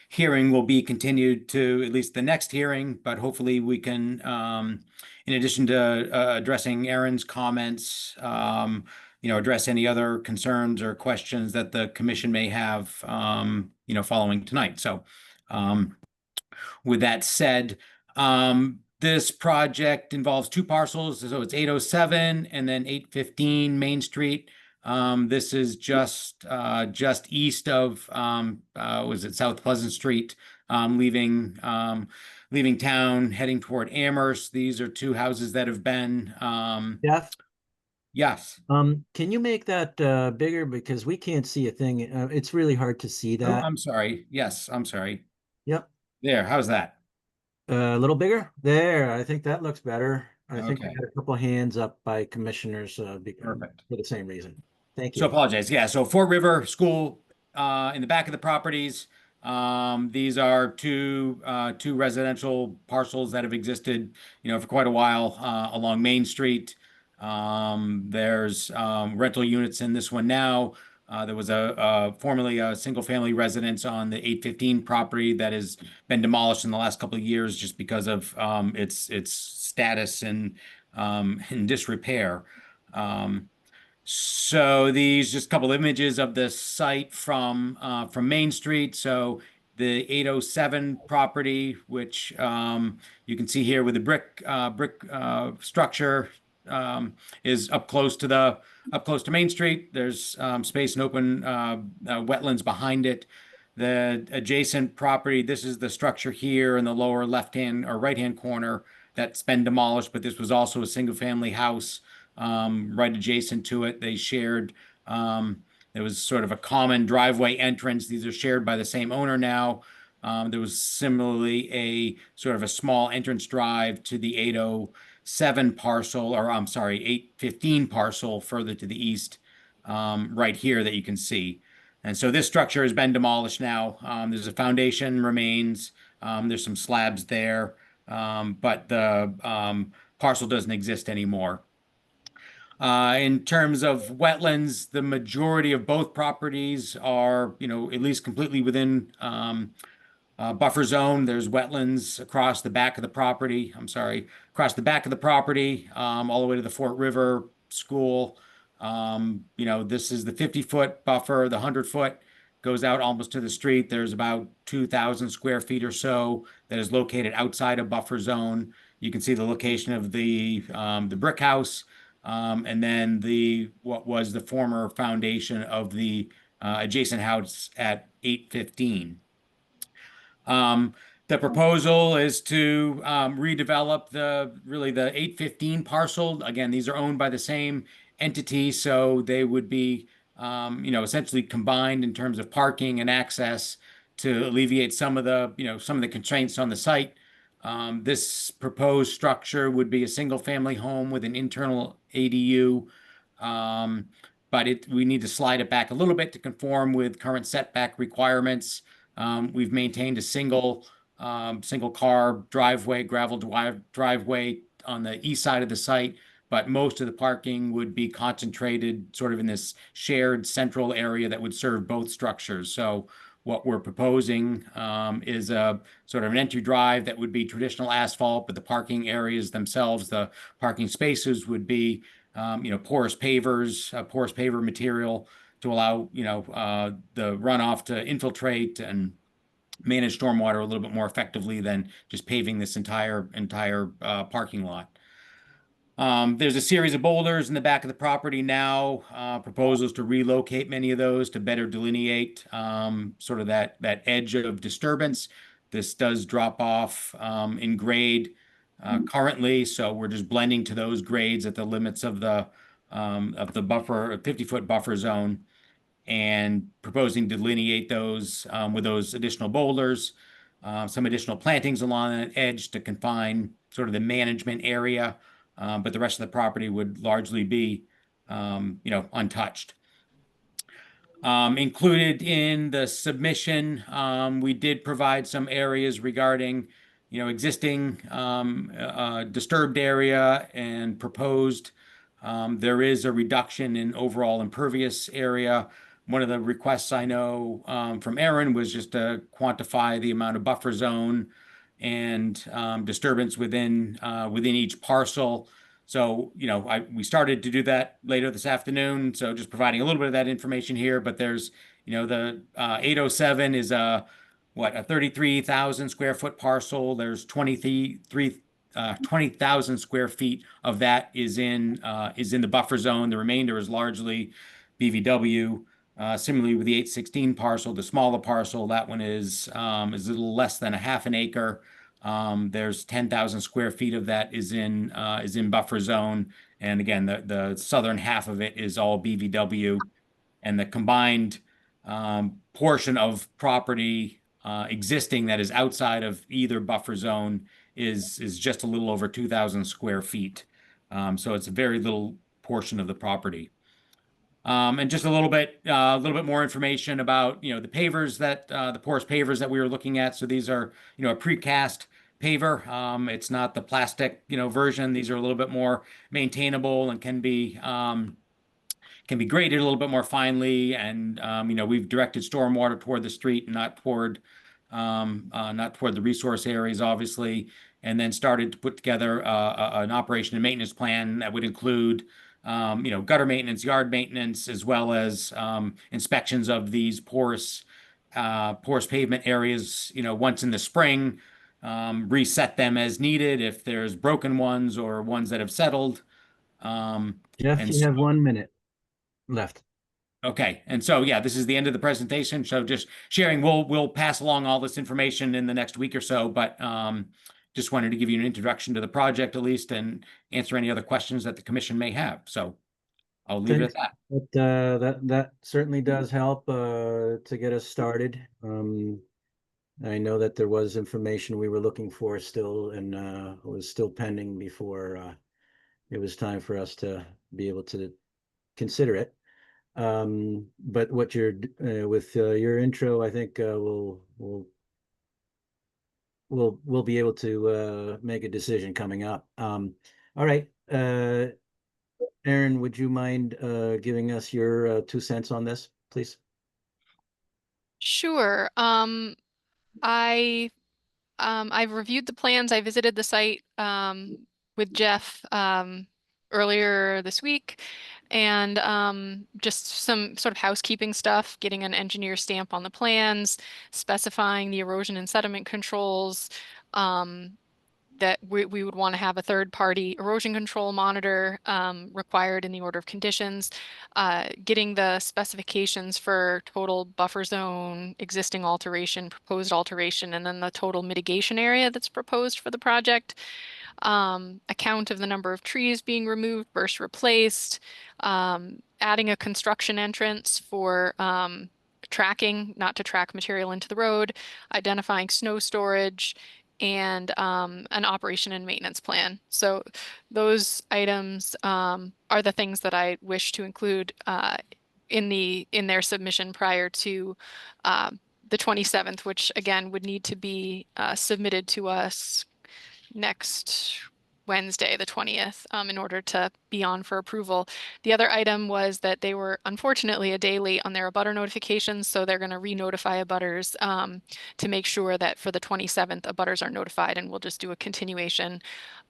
hearing will be continued to at least the next hearing, but hopefully we can, in addition to addressing Aaron's comments, address any other concerns or questions that the commission may have, following tonight. So, with that said, this project involves 2 parcels. So it's 807 and then 815 Main Street. This is just east of, South Pleasant Street, leaving town, heading toward Amherst. These are 2 houses that have been, Jeff, yes. can you make that bigger, because we can't see a thing. It's really hard to see Oh, that. I'm sorry. Yes, I'm sorry. Yep. There, how's that? A little bigger there. I think that looks better. I think we Okay. had a couple hands up by commissioners Perfect. for the same reason. Thank you. So apologize. Yeah, so Fort River School in the back of the properties. These are two residential parcels that have existed, for quite a while along Main Street. There's rental units in this one now. There was formerly a single-family residence on the 815 property that has been demolished in the last couple of years just because of its status and in disrepair. So these just a couple images of the site from Main Street. So the 807 property, which you can see here with the brick structure, is up close to Main Street. There's space and open wetlands behind it. The adjacent property, this is the structure here in the lower left-hand or right-hand corner that's been demolished, but this was also a single-family house right adjacent to it. They shared, there was sort of a common driveway entrance. These are shared by the same owner now. There was similarly a sort of a small entrance drive to the 807 parcel, or I'm sorry, 815 parcel further to the east, right here that you can see. And so this structure has been demolished now. There's a foundation remains. There's some slabs there. but the parcel doesn't exist anymore. In terms of wetlands, the majority of both properties are, at least completely within buffer zone. There's wetlands across the back of the property. Across the back of the property, all the way to the Fort River School. This is the 50-foot buffer. The 100-foot goes out almost to the street. There's about 2,000 square feet or so that is located outside of buffer zone. You can see the location of the brick house, and then what was the former foundation of the adjacent house at 815. The proposal is to redevelop the 815 parcel. Again, these are owned by the same entity, so they would be essentially combined in terms of parking and access to alleviate some of the constraints on the site. This proposed structure would be a single-family home with an internal ADU, but we need to slide it back a little bit to conform with current setback requirements. We've maintained a single car driveway, gravel driveway on the east side of the site, but most of the parking would be concentrated sort of in this shared central area that would serve both structures. So what we're proposing is a sort of an entry drive that would be traditional asphalt, but the parking areas themselves, the parking spaces would be porous paver material to allow the runoff to infiltrate and manage stormwater a little bit more effectively than just paving this entire parking lot. There's a series of boulders in the back of the property now, proposals to relocate many of those to better delineate sort of that edge of disturbance. This does drop off in grade currently, so we're just blending to those grades at the limits of the buffer, 50-foot buffer zone, and proposing to delineate those with those additional boulders, some additional plantings along that edge to confine sort of the management area, but the rest of the property would largely be, untouched. Included in the submission, we did provide some areas regarding, existing disturbed area and proposed. There is a reduction in overall impervious area. One of the requests I know from Aaron was just to quantify the amount of buffer zone and disturbance within each parcel. So, we started to do that later this afternoon. So just providing a little bit of that information here, but there's, the 807 is a 33,000 square foot parcel. There's 20,000 square feet of that is in the buffer zone. The remainder is largely BVW. Similarly with the 816 parcel, the smaller parcel, that one is a little less than a half an acre. There's 10,000 square feet of that is in buffer zone. And again, the southern half of it is all BVW, and the combined portion of property existing that is outside of either buffer zone is just a little over 2,000 square feet. So it's a very little portion of the property. And just a little bit more information about, the pavers the porous pavers that we were looking at. So these are, a precast paver. It's not the plastic, version. These are a little bit more maintainable and can be graded a little bit more finely. And, we've directed stormwater toward the street and not toward the resource areas, obviously, and then started to put together an operation and maintenance plan that would include gutter maintenance, yard maintenance, as well as inspections of these porous pavement areas, once in the spring, reset them as needed if there's broken ones or ones that have settled. Jeff, you have 1 minute left. Okay, and so yeah, this is the end of the presentation. So just sharing, we'll pass along all this information in the next week or so, but just wanted to give you an introduction to the project at least and answer any other questions that the commission may have. So I'll leave it at that. But that certainly does help to get us started. I know that there was information we were looking for still, and was still pending before it was time for us to be able to consider it. But what you're with your intro, I think will we'll be able to make a decision coming up. All right, Aaron, would you mind giving us your 2 cents on this, please? Sure. I've reviewed the plans. I visited the site with Jeff earlier this week, and just some sort of housekeeping stuff, getting an engineer stamp on the plans, specifying the erosion and sediment controls, that we would want to have a third-party erosion control monitor required in the order of conditions, getting the specifications for total buffer zone, existing alteration, proposed alteration, and then the total mitigation area that's proposed for the project, a count of the number of trees being removed versus replaced, adding a construction entrance for tracking, not to track material into the road, identifying snow storage, and an operation and maintenance plan. So those items are the things that I wish to include in their submission prior to the 27th, which again would need to be submitted to us next Wednesday, the 20th, in order to be on for approval. The other item was that they were unfortunately a day late on their abutter notifications, so they're going to re-notify abutters to make sure that for the 27th, abutters are notified, and we'll just do a continuation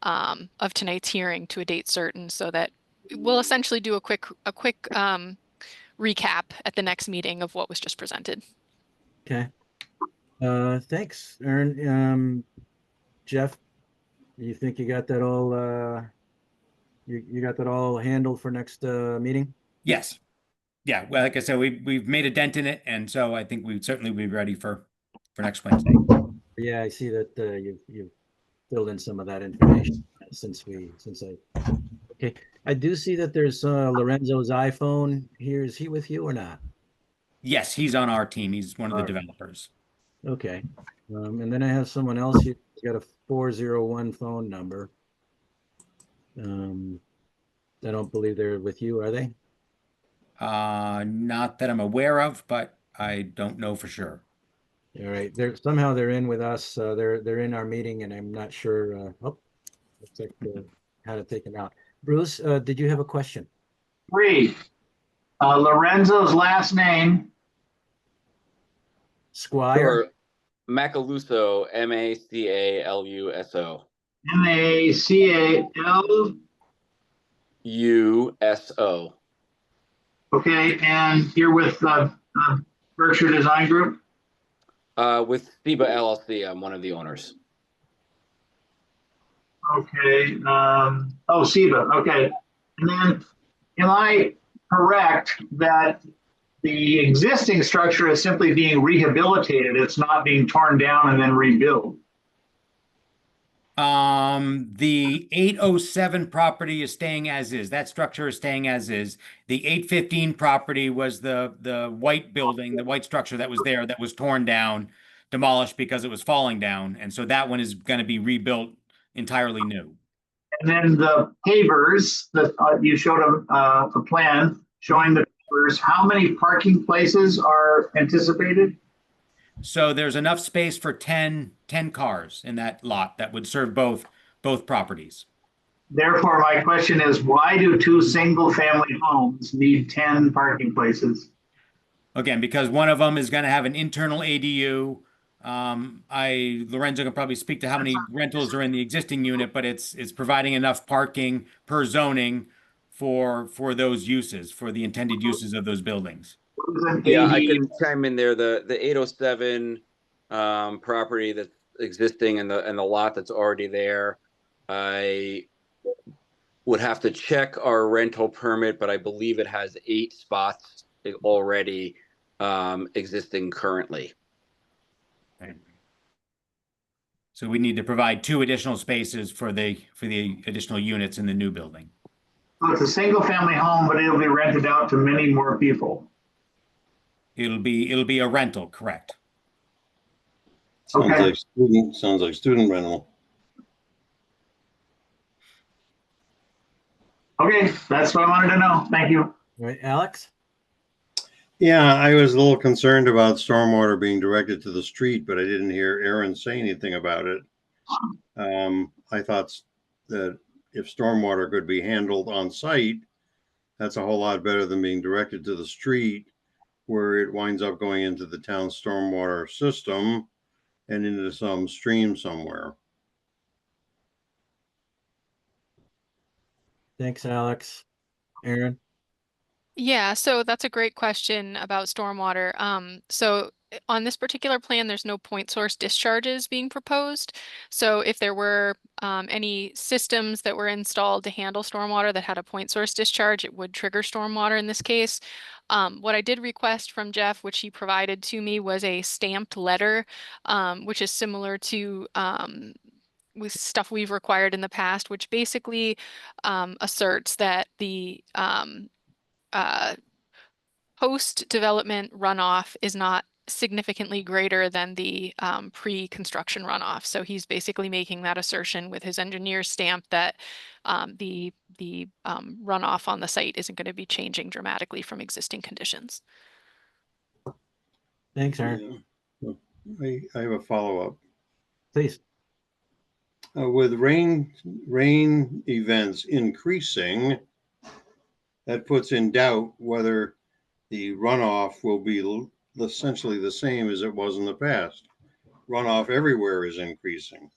of tonight's hearing to a date certain, so that we'll essentially do a quick recap at the next meeting of what was just presented. Okay. Thanks, Aaron. Jeff, you think you got that all you got that all handled for next meeting? Yes. Yeah. Well, like I said, we've made a dent in it, and so I think we'd certainly be ready for next Wednesday. Yeah, I see that you've filled in some of that information okay. I do see that there's Lorenzo's iPhone here. Is he with you or not? Yes, he's on our team. He's one of the developers. Okay. And then I have someone else who's got a 401 phone number. I don't believe they're with you, are they? Not that I'm aware of, but I don't know for sure. All right. Somehow they're in with us. They're in our meeting, and I'm not sure. Looks like how to take them out. Bruce, did you have a question? Lorenzo's last name. Squire. Macaluso, Macaluso. Macaluso. Okay, and you're with Berkshire Design Group? With SIBA LLC, I'm one of the owners. Okay. SIBA. Okay. And then, am I correct that the existing structure is simply being rehabilitated? It's not being torn down and then rebuilt? The 807 property is staying as is. That structure is staying as is. The 815 property was the white building, the white structure that was there that was torn down, demolished because it was falling down. And so that one is going to be rebuilt entirely new. And then the pavers that you showed a plan showing the pavers, how many parking places are anticipated? So there's enough space for 10 cars in that lot that would serve both properties. Therefore, my question is, why do 2 single-family homes need 10 parking places? Again, because one of them is going to have an internal ADU. Lorenzo can probably speak to how many rentals are in the existing unit, but it's providing enough parking per zoning for those uses, for the intended uses of those buildings. Yeah, I can chime in there. The 807 property that's existing and the lot that's already there, I would have to check our rental permit, but I believe it has 8 spots already existing currently. Okay. So we need to provide 2 additional spaces for the additional units in the new building. So it's a single-family home, but it'll be rented out to many more people. It'll be a rental, correct? Sounds like student rental. Okay, that's what I wanted to know. Thank you. All right, Alex? Yeah, I was a little concerned about stormwater being directed to the street, but I didn't hear Aaron say anything about it. I thought that if stormwater could be handled on site, that's a whole lot better than being directed to the street where it winds up going into the town stormwater system and into some stream somewhere. Thanks, Alex. Aaron? Yeah, so that's a great question about stormwater. So on this particular plan, there's no point source discharges being proposed. So if there were any systems that were installed to handle stormwater that had a point source discharge, it would trigger stormwater in this case. What I did request from Jeff, which he provided to me, was a stamped letter, which is similar to with stuff we've required in the past, which basically asserts that the post-development runoff is not significantly greater than the pre-construction runoff. So he's basically making that assertion with his engineer's stamp that the runoff on the site isn't going to be changing dramatically from existing conditions. Thanks, Aaron. Yeah. I have a follow-up. Please. With rain events increasing, that puts in doubt whether the runoff will be essentially the same as it was in the past. Runoff everywhere is increasing.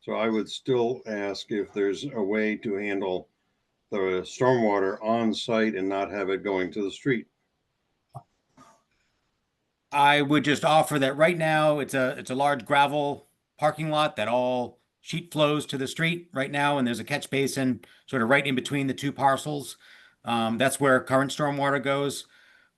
So I would still ask if there's a way to handle the stormwater on site and not have it going to the street. I would just offer that right now it's a large gravel parking lot that all sheet flows to the street right now, and there's a catch basin sort of right in between the two parcels. That's where current stormwater goes.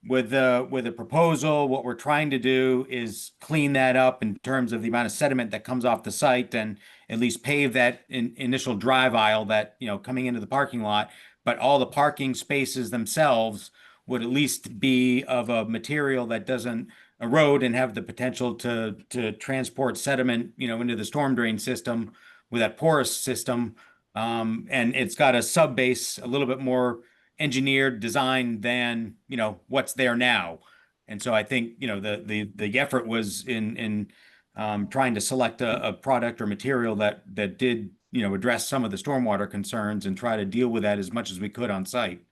With the proposal, what we're trying to do is clean that up in terms of the amount of sediment that comes off the site and at least pave that initial drive aisle that, you know, coming into the parking lot. But all the parking spaces themselves would at least be of a material that doesn't erode and have the potential to transport sediment, you know, into the storm drain system with that porous system. And it's got a sub base a little bit more engineered design than, you know, what's there now. And so I think, you know, the effort was in trying to select a product or material that did, you know, address some of the stormwater concerns and try to deal with that as much as we could on site.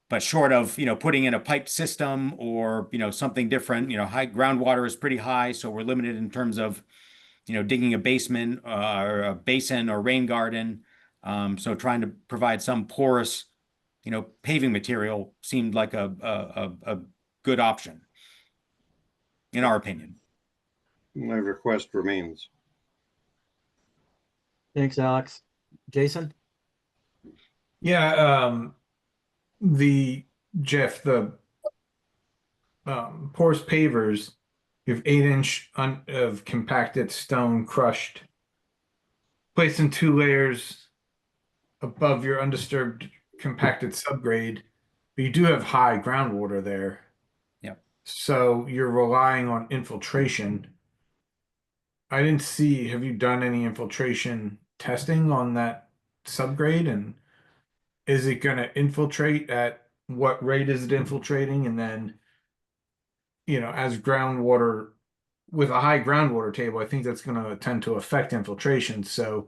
But short of, you know, putting in a piped system or, you know, something different, you know, high groundwater is pretty high, so we're limited in terms of, you know, digging a basement or a basin or rain garden. So trying to provide some porous, you know, paving material seemed like a good option, in our opinion. My request remains. Thanks, Alex. Jason? Yeah, Jeff, the porous pavers, you have 8-inch of compacted stone crushed, placed in 2 layers above your undisturbed compacted subgrade, but you do have high groundwater there. Yep. So you're relying on infiltration. I didn't see, have you done any infiltration testing on that subgrade? And is it going to infiltrate? At what rate is it infiltrating? And then, you know, as groundwater, with a high groundwater table, I think that's going to tend to affect infiltration. So,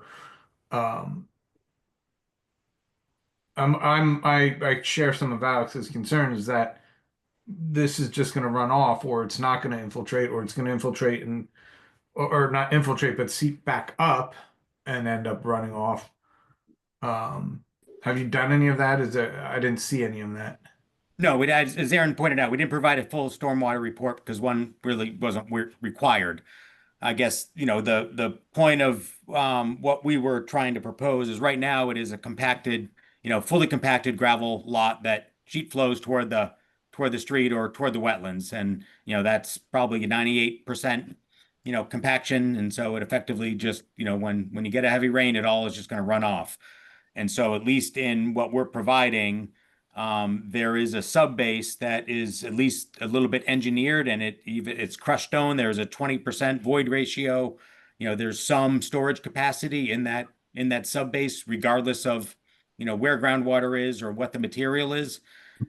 I share some of Alex's concerns that this is just going to run off, or it's not going to infiltrate, or it's going to infiltrate and or not infiltrate, but seep back up and end up running off. Have you done any of that? I didn't see any of that. No, as Aaron pointed out, we didn't provide a full stormwater report because one really wasn't required. I guess, you know, the point of what we were trying to propose is right now it is a compacted, you know, fully compacted gravel lot that sheet flows toward the street or toward the wetlands. And, you know, that's probably 98%, you know, compaction. And so it effectively just, you know, when you get a heavy rain, it all is just going to run off. And so at least in what we're providing, there is a sub base that is at least a little bit engineered, and it's crushed stone. There's a 20% void ratio. You know, there's some storage capacity in that sub base, regardless of, you know, where groundwater is or what the material is.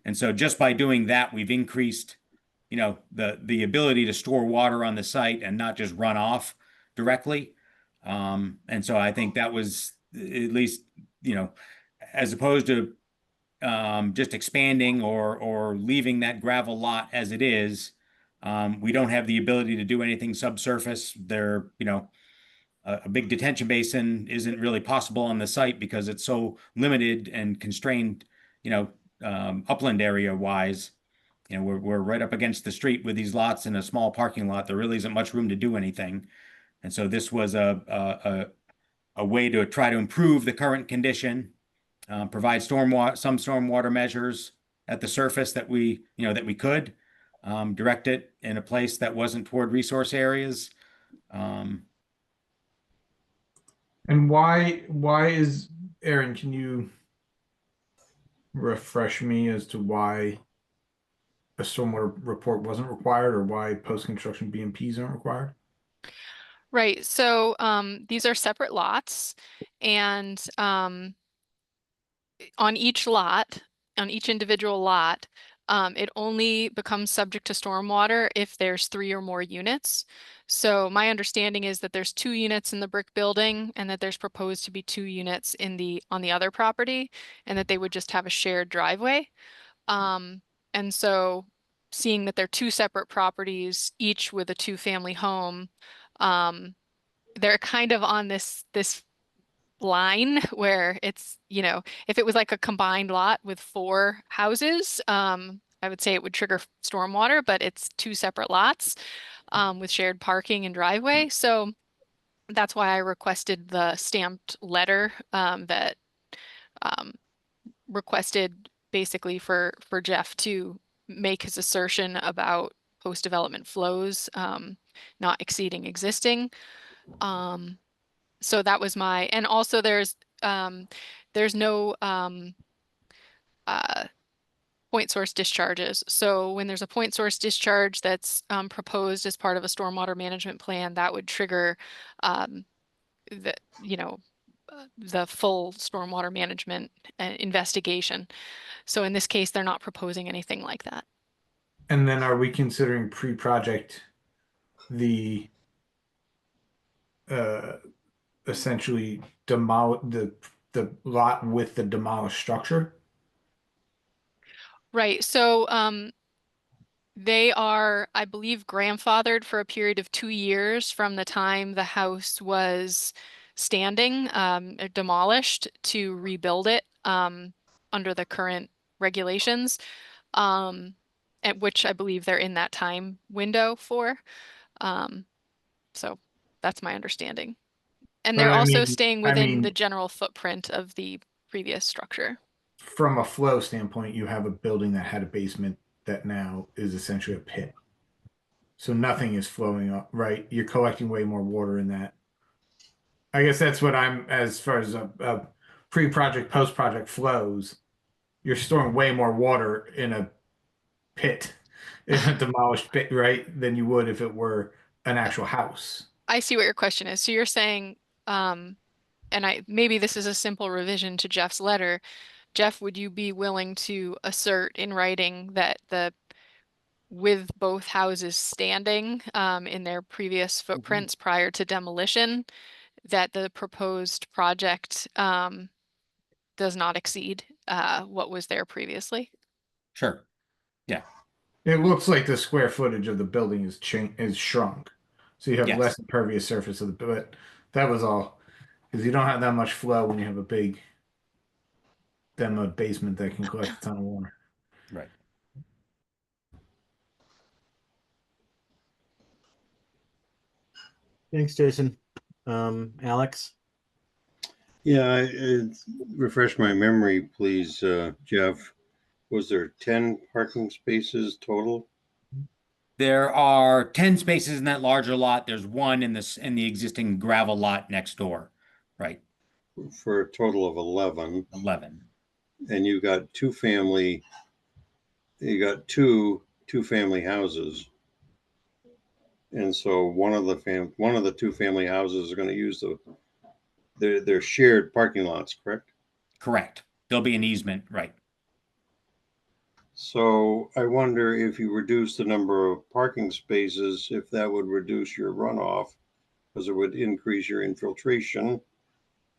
And so just by doing that, we've increased, you know, the ability to store water on the site and not just run off directly. And so I think that was at least, you know, as opposed to just expanding or leaving that gravel lot as it is. We don't have the ability to do anything subsurface. There, you know, a big detention basin isn't really possible on the site because it's so limited and constrained, you know, upland area wise. You know, we're right up against the street with these lots in a small parking lot. There really isn't much room to do anything. And so this was a way to try to improve the current condition, provide some stormwater measures at the surface that we could, direct it in a place that wasn't toward resource areas. And why is, Aaron, can you refresh me as to why a stormwater report wasn't required, or why post-construction BMPs aren't required? Right. So these are separate lots, and on each lot, on each individual lot, it only becomes subject to stormwater if there's 3 or more units. So my understanding is that there's 2 units in the brick building, and that there's proposed to be 2 units on the other property, and that they would just have a shared driveway. And so seeing that they're 2 separate properties, each with a 2-family home, they're kind of on this line where it's, you know, if it was like a combined lot with 4 houses, I would say it would trigger stormwater, but it's 2 separate lots with shared parking and driveway. So that's why I requested the stamped letter that requested basically for Jeff to make his assertion about post-development flows not exceeding existing. So that was and also there's no point source discharges. So when there's a point source discharge that's proposed as part of a stormwater management plan, that would trigger the full stormwater management investigation. So in this case, they're not proposing anything like that. And then are we considering pre-project the essentially the lot with the demolished structure? Right. So they are, I believe, grandfathered for a period of 2 years from the time the house was standing, demolished, to rebuild it under the current regulations, at which I believe they're in that time window for. So that's my understanding. And they're also staying within the general footprint of the previous structure. From a flow standpoint, you have a building that had a basement that now is essentially a pit. So nothing is flowing up, right? You're collecting way more water in that. I guess that's what as far as a pre-project, post-project flows, you're storing way more water in a pit, in a demolished pit, right, than you would if it were an actual house. I see what your question is. So you're saying, and maybe this is a simple revision to Jeff's letter. Jeff, would you be willing to assert in writing that with both houses standing in their previous footprints prior to demolition, that the proposed project does not exceed what was there previously? Sure. Yeah. It looks like the square footage of the building is shrunk. So you have less Yes. impervious surface of the, but that was all. Because you don't have that much flow when you have a big demoed basement that can collect a ton of water. Right. Thanks, Jason. Alex? Yeah, refresh my memory, please, Jeff. Was there 10 parking spaces total? There are 10 spaces in that larger lot. There's 1 in the existing gravel lot next door. Right. For a total of 11. 11. And you got two two-family houses. And so one of the 2-family houses are going to use their shared parking lots, correct? Correct. There'll be an easement, right? So I wonder if you reduce the number of parking spaces, if that would reduce your runoff, because it would increase your infiltration.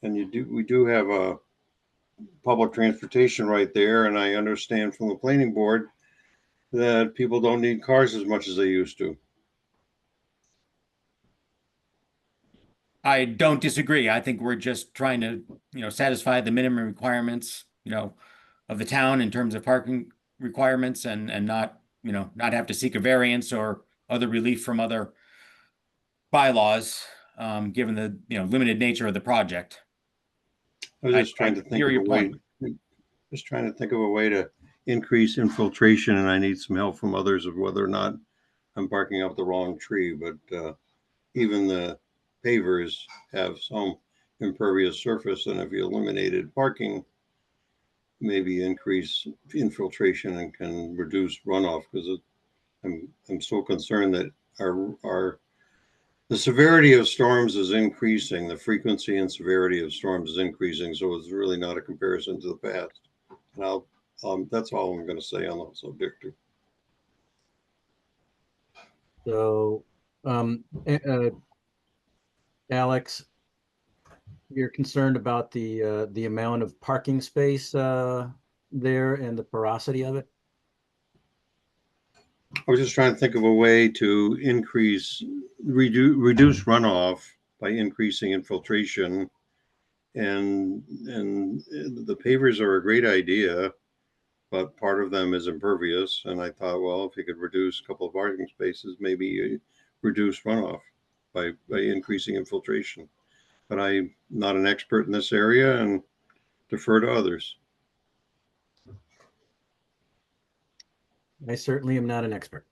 And we do have a public transportation right there, and I understand from the planning board that people don't need cars as much as they used to. I don't disagree. I think we're just trying to, satisfy the minimum requirements, of the town in terms of parking requirements and not, not have to seek a variance or other relief from other bylaws, given the, limited nature of the project. I was just trying to think hear of your a way, just trying to think of a way to increase infiltration, and I need some help from others of whether or not I'm barking up the wrong tree, but even the pavers have some impervious surface, and if you eliminated parking, maybe increase infiltration and can reduce runoff, because I'm so concerned that the severity of storms is increasing, the frequency and severity of storms is increasing, so it's really not a comparison to the past. And that's all I'm going to say on the subject. So, Alex, you're concerned about the amount of parking space there and the porosity of it? I was just trying to think of a way to reduce runoff by increasing infiltration, and the pavers are a great idea, but part of them is impervious. And I thought, well, if you could reduce a couple of parking spaces, maybe reduce runoff by increasing infiltration. But I'm not an expert in this area and defer to others. I certainly am not an expert.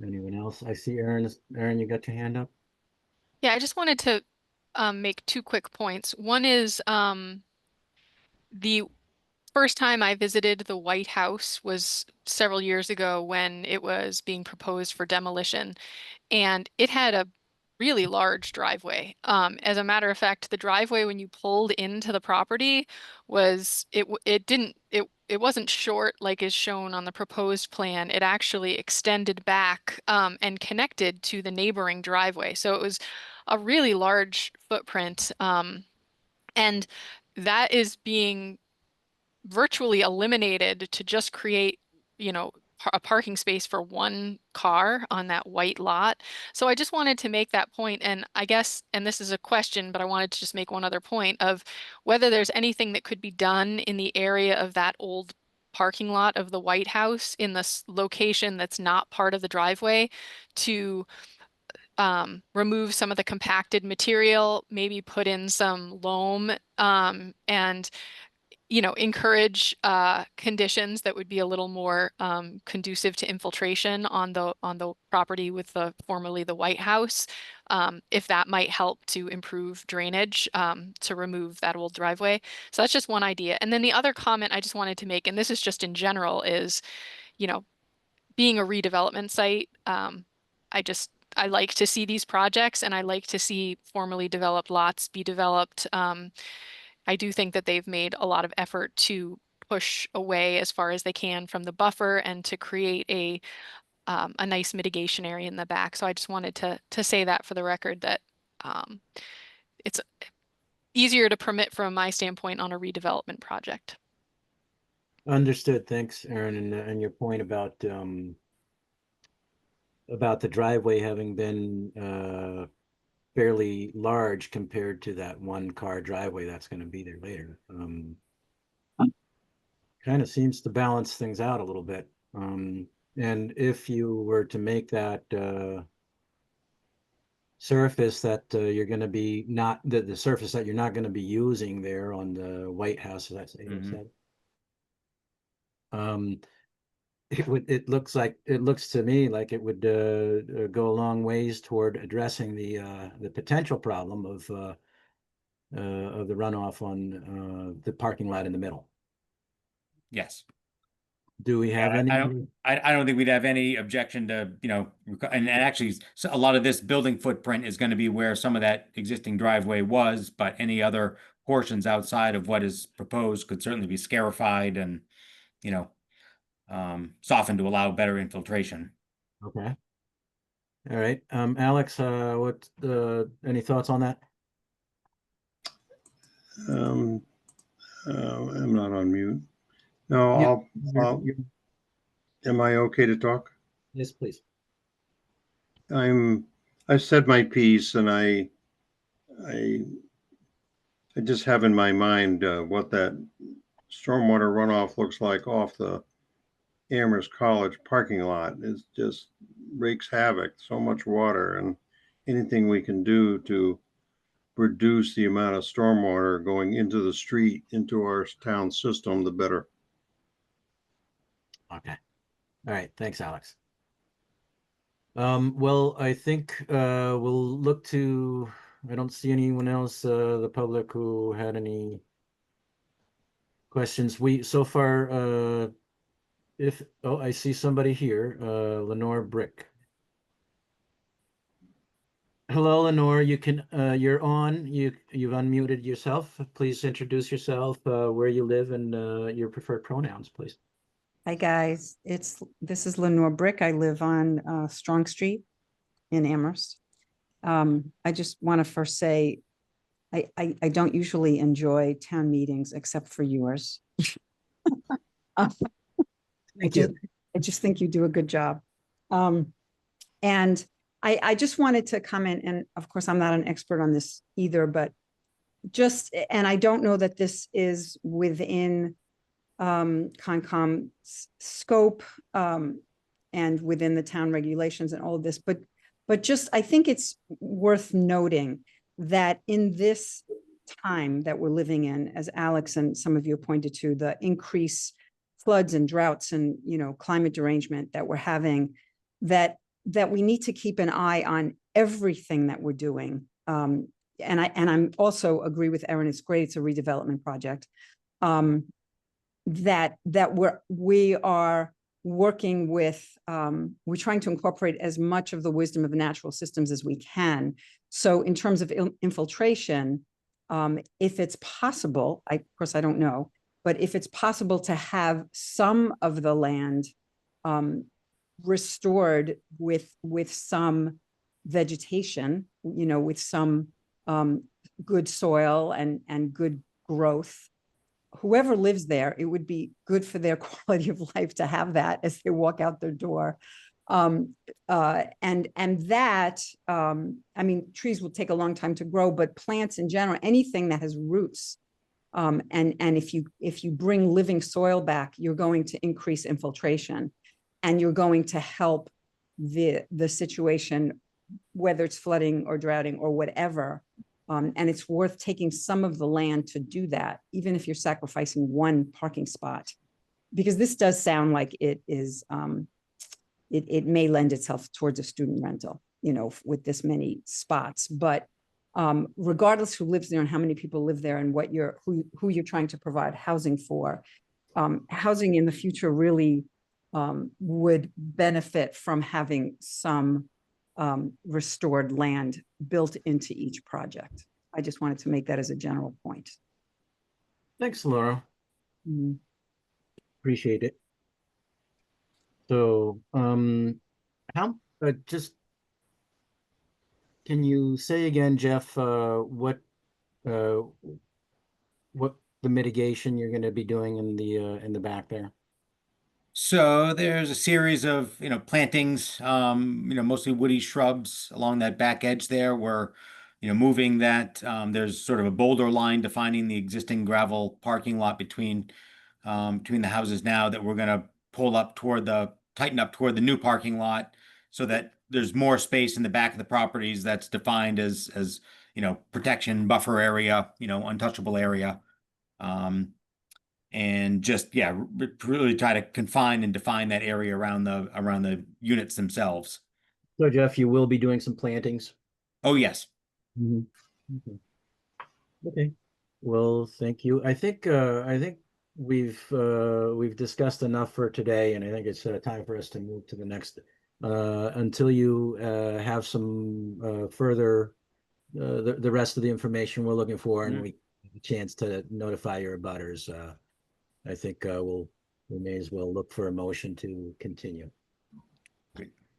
Anyone else? I see Aaron, you got your hand up? Yeah, I just wanted to make two quick points. One is the first time I visited the White House was several years ago when it was being proposed for demolition, and it had a really large driveway. As a matter of fact, the driveway when you pulled into the property was it wasn't short like is shown on the proposed plan. It actually extended back and connected to the neighboring driveway. So it was a really large footprint. And that is being virtually eliminated to just create, a parking space for one car on that white lot. So I just wanted to make that point, and I guess, and this is a question, but I wanted to just make one other point of whether there's anything that could be done in the area of that old parking lot of the White House in this location that's not part of the driveway to remove some of the compacted material, maybe put in some loam, and encourage conditions that would be a little more conducive to infiltration on the property with formerly the White House, if that might help to improve drainage, to remove that old driveway. So that's just one idea. And then the other comment I just wanted to make, and this is just in general, is, being a redevelopment site, I like to see these projects, and I like to see formerly developed lots be developed. I do think that they've made a lot of effort to push away as far as they can from the buffer and to create a nice mitigation area in the back. So I just wanted to say that for the record, that it's easier to permit from my standpoint on a redevelopment project. Understood. Thanks, Aaron, and your point about the driveway having been fairly large compared to that one car driveway that's going to be there later. Kind of seems to balance things out a little bit. And if you were to make that surface that you're going to be not the surface that you're not going to be using there on the White House, as I say, it looks to me like it would go a long ways toward addressing the potential problem of the runoff on the parking lot in the middle. Yes. Do we have any? I don't think we'd have any objection to, and actually a lot of this building footprint is going to be where some of that existing driveway was, but any other portions outside of what is proposed could certainly be scarified and, softened to allow better infiltration. Okay. All right. Alex, any thoughts on that? I'm not on mute. No, am I okay to talk? Yes, please. I've said my piece, and I just have in my mind what that stormwater runoff looks like off the Amherst College parking lot. It just wreaks havoc, so much water, and anything we can do to reduce the amount of stormwater going into the street, into our town system, the better. Okay. All right. Thanks, Alex. Well, I think we'll look to, I don't see anyone else, the public who had any questions. So far, I see somebody here, Lenore Brick. Hello, Lenore, you're on, you've unmuted yourself. Please introduce yourself, where you live, and your preferred pronouns, please. Hi, guys. This is Lenore Brick. I live on Strong Street in Amherst. I just want to first say, I don't usually enjoy town meetings except for yours. Thank you. I just think you do a good job. And I just wanted to comment, and of course, I'm not an expert on this either, but and I don't know that this is within Concom's scope and within the town regulations and all of this, but just I think it's worth noting that in this time that we're living in, as Alex and some of you pointed to, the increased floods and droughts and climate derangement that we're having, that we need to keep an eye on everything that we're doing. And I'm also agree with Erin. It's great. It's a redevelopment project. That we are working with, we're trying to incorporate as much of the wisdom of the natural systems as we can. So in terms of infiltration, if it's possible, of course I don't know, but if it's possible to have some of the land restored with some vegetation, with some good soil and good growth, whoever lives there, it would be good for their quality of life to have that as they walk out their door. And that, I mean, trees will take a long time to grow, but plants in general, anything that has roots, and if you bring living soil back, you're going to increase infiltration, and you're going to help the situation, whether it's flooding or droughting or whatever. And it's worth taking some of the land to do that, even if you're sacrificing one parking spot, because this does sound like it is, it may lend itself towards a student rental, with this many spots. But regardless who lives there and how many people live there and who you're trying to provide housing for, housing in the future really would benefit from having some restored land built into each project. I just wanted to make that as a general point. Thanks, Laura. Mm-hmm. Appreciate it. So, can you say again, Jeff, what the mitigation you're going to be doing in the back there? So there's a series of, plantings, mostly woody shrubs along that back edge there. We're, moving that. There's sort of a boulder line defining the existing gravel parking lot between the houses now that we're going to tighten up toward the new parking lot so that there's more space in the back of the properties that's defined as protection buffer area, untouchable area. And just, really try to confine and define that area around the units themselves. So Jeff, you will be doing some plantings? Oh, yes. Mm-hmm. Okay. Well, thank you. I think we've discussed enough for today, and I think it's time for us to move to the next. Until you have some further the rest of the information we're looking for, and we have a chance to notify your abutters. I think we may as well look for a motion to continue.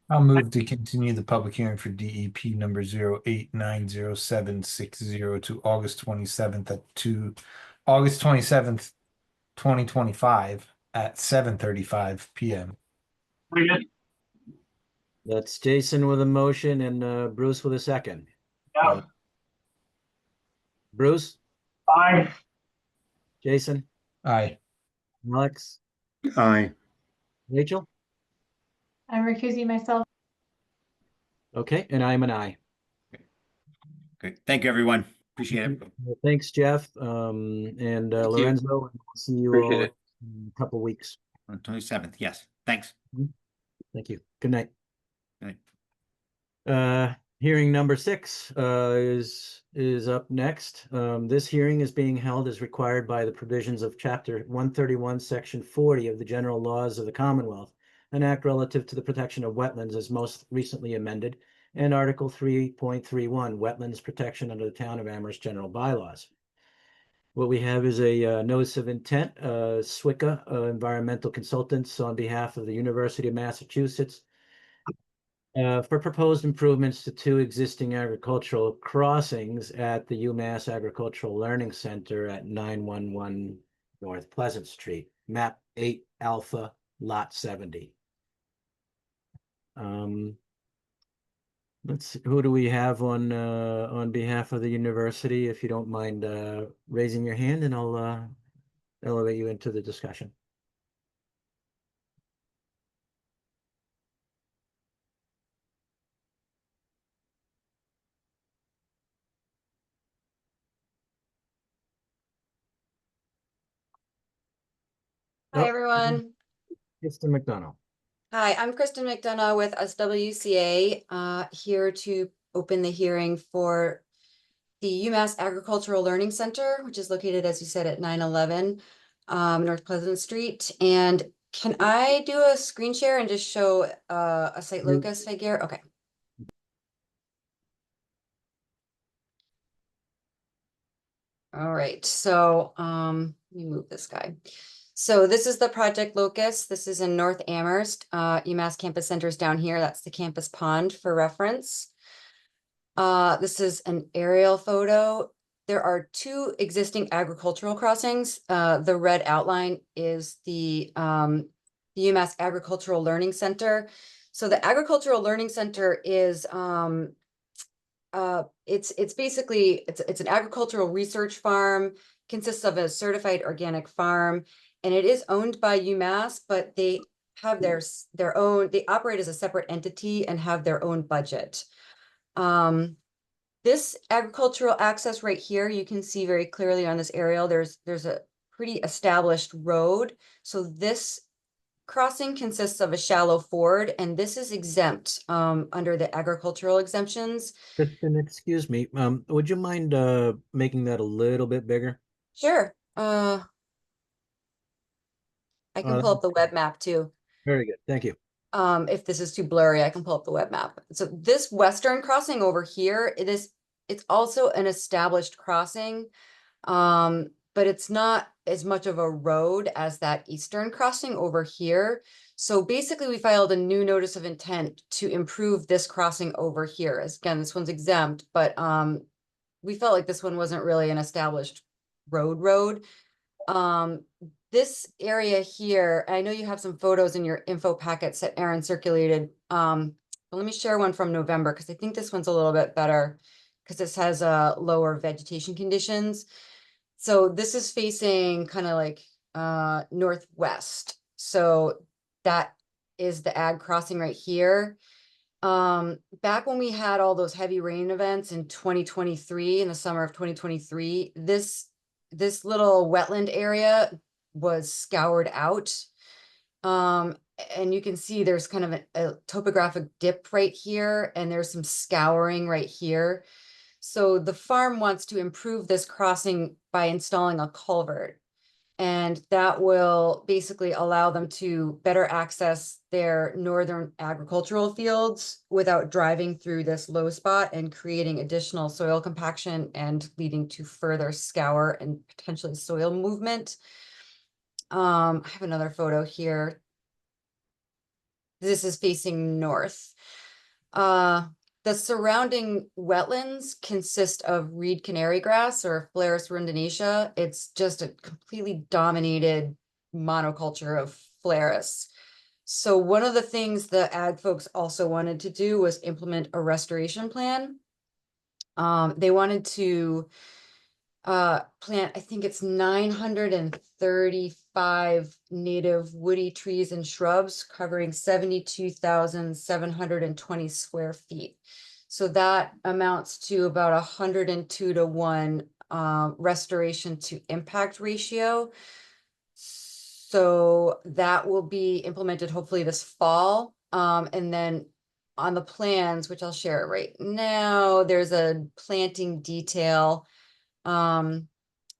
I'll move to continue the public hearing for DEP number 08907660 to August 27th August 27th, 2025 at 7:35 p.m. Second. That's Jason with a motion and Bruce with a second. Yeah. Bruce, Aye. Jason, Aye. Alex, Aye. Rachel. I'm recusing myself. Okay, and I'm an aye. Great. Thank you, everyone. Appreciate it. Well, thanks, Jeff. And Thank you. Lorenzo. We'll see you Appreciate all it. in a couple weeks. On 27th. Yes. Thanks. Thank you. Good night. Good night. Hearing number 6 is up next. This hearing is being held as required by the provisions of Chapter 131, Section 40 of the General Laws of the Commonwealth, an act relative to the protection of wetlands as most recently amended, and Article 3.31, Wetlands Protection under the Town of Amherst General Bylaws. What we have is a notice of intent, SWICA Environmental Consultants on behalf of the University of Massachusetts for proposed improvements to 2 existing agricultural crossings at the UMass Agricultural Learning Center at 911 North Pleasant Street, map 8 Alpha, lot 70. Let's see, who do we have on behalf of the university? If you don't mind raising your hand, and I'll elevate you into the discussion. Hi, everyone. Kristen McDonough. Hi, I'm Kristen McDonough with SWCA, here to open the hearing for the UMass Agricultural Learning Center, which is located, as you said, at 911 North Pleasant Street. And can I do a screen share and just show a site locus figure? Okay. All right, so let me move this guy. So this is the project locus. This is in North Amherst. UMass Campus Center is down here. That's the campus pond for reference. This is an aerial photo. There are 2 existing agricultural crossings. The red outline is the UMass Agricultural Learning Center. So the Agricultural Learning Center is it's basically it's an agricultural research farm, consists of a certified organic farm, and it is owned by UMass, but they have their own, they operate as a separate entity and have their own budget. This agricultural access right here, you can see very clearly on this aerial, there's a pretty established road. So this crossing consists of a shallow ford, and this is exempt under the agricultural exemptions. Kristen, excuse me. Would you mind making that a little bit bigger? Sure. I can pull up the web map too. Very good. Thank you. If this is too blurry, I can pull up the web map. So this western crossing over here, it's also an established crossing, but it's not as much of a road as that eastern crossing over here. So basically we filed a new notice of intent to improve this crossing over here. As again, this one's exempt, but we felt like this one wasn't really an established road. This area here, I know you have some photos in your info packets that Aaron circulated. But let me share one from November, because I think this one's a little bit better because this has lower vegetation conditions. So this is facing kind of like northwest. So that is the ag crossing right here. Back when we had all those heavy rain events in 2023, in the summer of 2023, this little wetland area was scoured out. And you can see there's kind of a topographic dip right here, and there's some scouring right here. So the farm wants to improve this crossing by installing a culvert. And that will basically allow them to better access their northern agricultural fields without driving through this low spot and creating additional soil compaction and leading to further scour and potentially soil movement. I have another photo here. This is facing north. The surrounding wetlands consist of reed canary grass or Phalaris rhodonacea. It's just a completely dominated monoculture of Phalaris. So one of the things the ag folks also wanted to do was implement a restoration plan. They wanted to plant, I think it's 935 native woody trees and shrubs covering 72,720 square feet. So that amounts to about 102-to-1 restoration to impact ratio. So that will be implemented hopefully this fall. And then on the plans, which I'll share right now, there's a planting detail.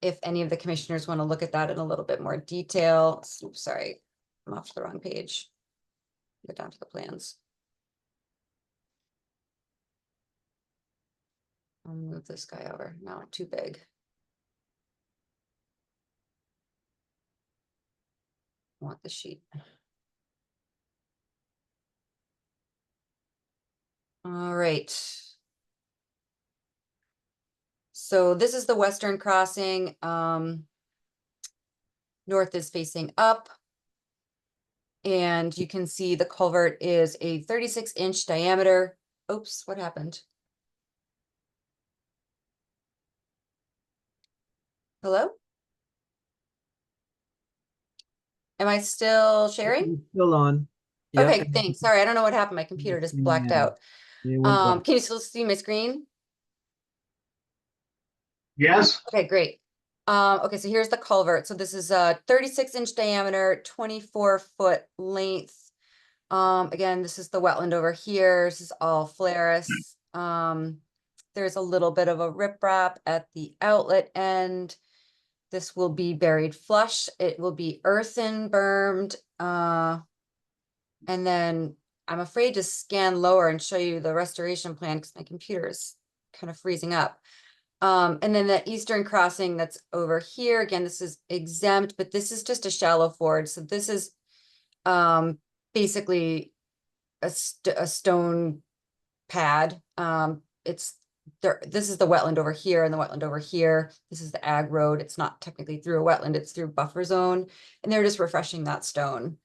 If any of the commissioners want to look at that in a little bit more detail. Oops, sorry, I'm off the wrong page. Go down to the plans. I'll move this guy over. No, too big. I want the sheet. All right. So this is the western crossing. North is facing up. And you can see the culvert is a 36-inch diameter. Oops, what happened? Hello? Am I still sharing? Still on. Yeah. Okay, thanks. Sorry, I don't know what happened. My computer just blacked out. Yeah, it went black. Can you still see my screen? Yes. Okay, great. Okay, so here's the culvert. So this is a 36-inch diameter, 24-foot length. Again, this is the wetland over here. This is all Phalaris. There's a little bit of a riprap at the outlet end. This will be buried flush. It will be earthen bermed. And then I'm afraid to scan lower and show you the restoration plan because my computer is kind of freezing up. And then the eastern crossing that's over here, again, this is exempt, but this is just a shallow ford. So this is basically a stone pad. This is the wetland over here and the wetland over here. This is the ag road. It's not technically through a wetland, it's through buffer zone. And they're just refreshing that stone.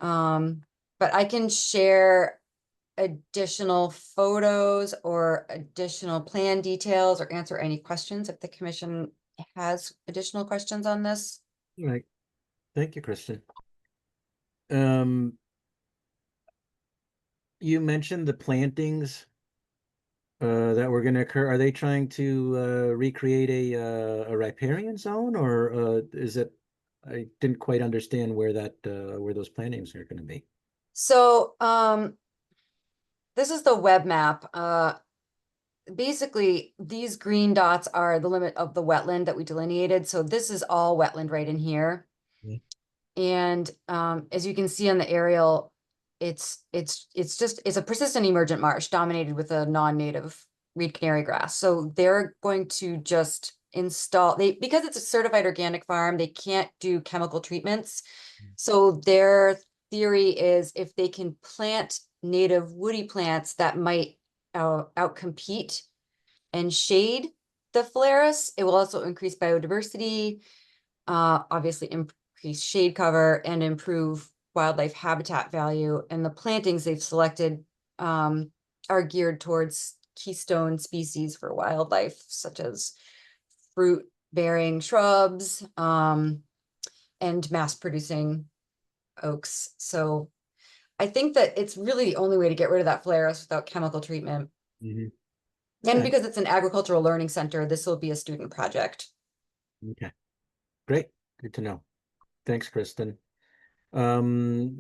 But I can share additional photos or additional plan details or answer any questions if the commission has additional questions on this. All right. Thank you, Kristen. You mentioned the plantings that were going to occur. Are they trying to recreate a riparian zone, or is it? I didn't quite understand where that where those plantings are going to be. So this is the web map. Basically, these green dots are the limit of the wetland that we delineated. So this is all wetland right in here. Mhm. And as you can see on the aerial, it's a persistent emergent marsh dominated with a non-native reed canary grass. So they're going to just install, because it's a certified organic farm, they can't do chemical treatments. So their theory is if they can plant native woody plants that might outcompete and shade the Phalaris, it will also increase biodiversity, obviously increase shade cover and improve wildlife habitat value. And the plantings they've selected are geared towards keystone species for wildlife, such as fruit-bearing shrubs and mass-producing oaks. So I think that it's really the only way to get rid of that Phalaris without chemical treatment. Mm-hmm. And Okay. because it's an agricultural learning center, this will be a student project. Okay, great, good to know. Thanks, Kristen. Aaron,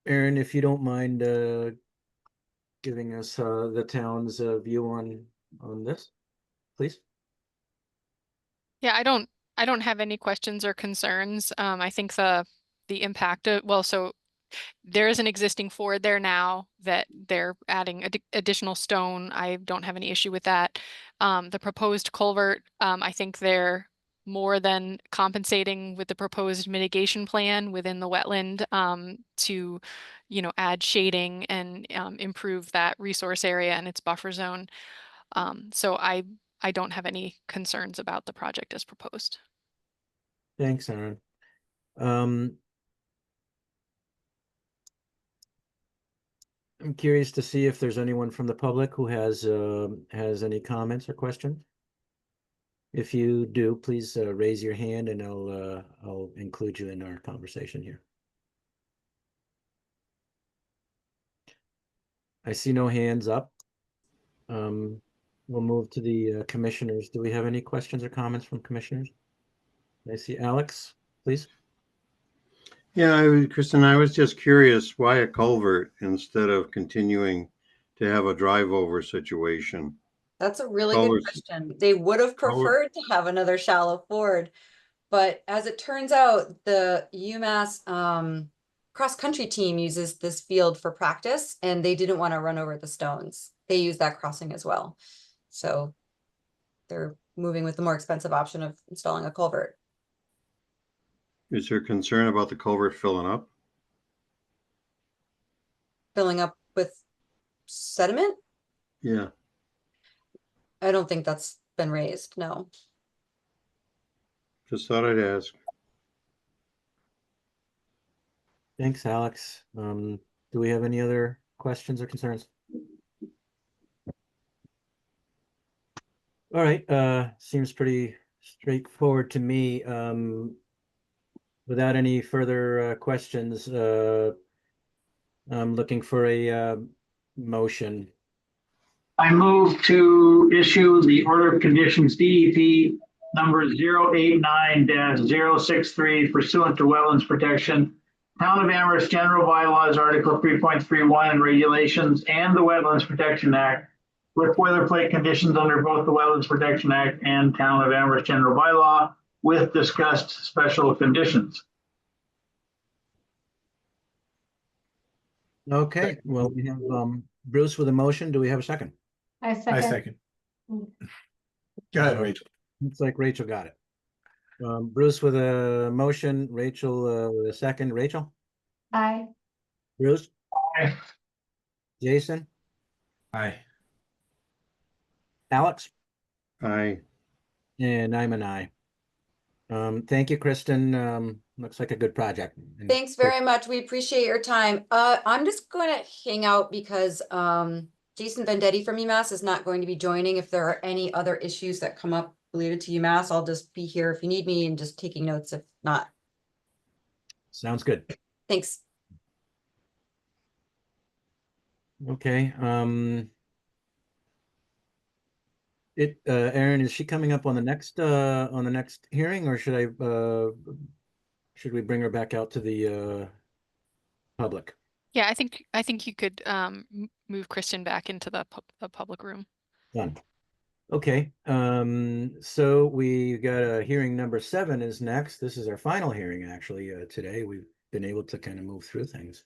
if you don't mind giving us the town's view on this, please. Yeah, I don't have any questions or concerns. I think the impact so there is an existing ford there now that they're adding additional stone. I don't have any issue with that. The proposed culvert, I think they're more than compensating with the proposed mitigation plan within the wetland to, add shading and improve that resource area and its buffer zone. So I don't have any concerns about the project as proposed. Thanks, Aaron. I'm curious to see if there's anyone from the public who has any comments or questions. If you do, please raise your hand and I'll include you in our conversation here. I see no hands up. We'll move to the commissioners. Do we have any questions or comments from commissioners? I see Alex, please. Yeah, Kristen, I was just curious, why a culvert instead of continuing to have a drive over situation? That's a really Culverts- good question. They would have preferred to have another shallow ford, but as it turns out, the UMass cross-country team uses this field for practice, and they didn't want to run over the stones. They use that crossing as well. So they're moving with the more expensive option of installing a culvert. Is there concern about the culvert filling up? Filling up with sediment? Yeah. I don't think that's been raised, no. Just thought I'd ask. Thanks, Alex. Do we have any other questions or concerns? All right, seems pretty straightforward to me. Without any further questions, I'm looking for a motion. I move to issue the order of conditions DEP number 089-063 pursuant to wetlands protection, Town of Amherst General Bylaws, Article 3.31 and regulations, and the Wetlands Protection Act, with boilerplate conditions under both the Wetlands Protection Act and Town of Amherst General Bylaw, with discussed special conditions. Okay, well, we have Bruce with a motion. Do we have a second? I I second. second. Go ahead, Rachel. Looks like Rachel got it. Bruce with a motion, Rachel with a second. Rachel? Aye. Bruce? Aye. Jason? Aye. Alex? Aye. And I'm an aye. Thank you, Kristen. Looks like a good project. And Thanks very much. We appreciate your time. I'm just going to hang out because Jason Vendetti from UMass is not going to be joining. If there are any other issues that come up related to UMass, I'll just be here if you need me and just taking notes if not. Sounds good. Thanks. Okay. Erin, is she coming up on the next hearing, or should we bring her back out to the public? Yeah, I think you could move Kristen back into the public room. Done. Okay, so we got a hearing number 7 is next. This is our final hearing actually today. We've been able to kind of move through things.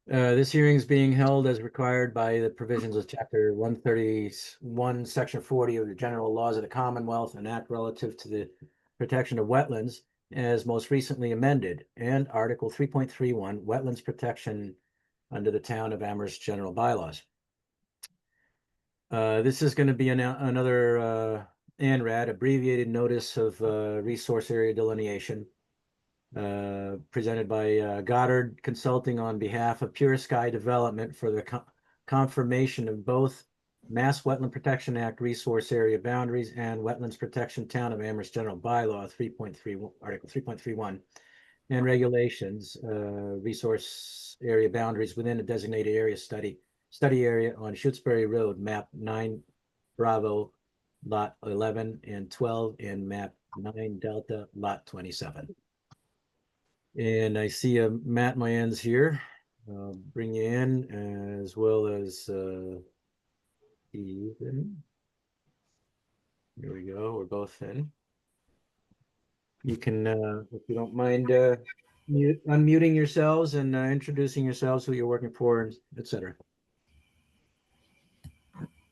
This hearing is being held as required by the provisions of Chapter 131, Section 40 of the General Laws of the Commonwealth, an act relative to the protection of wetlands, as most recently amended, and Article 3.31, Wetlands Protection under the Town of Amherst General Bylaws. This is going to be another ANRAD, abbreviated Notice of Resource Area Delineation, presented by Goddard Consulting on behalf of Pure Sky Development for the confirmation of both Mass Wetland Protection Act resource area boundaries and Wetlands Protection Town of Amherst General Bylaw 3.3, Article 3.31, and regulations, resource area boundaries within a designated area study area on Shutesbury Road, map 9 Bravo, lot 11 and 12, and map 9 Delta, lot 27. And I see Matt Moyens here. I'll bring you in, as well as Ethan. Here we go. We're both in. you can, if you don't mind, unmuting yourselves and introducing yourselves, who you're working for, et cetera.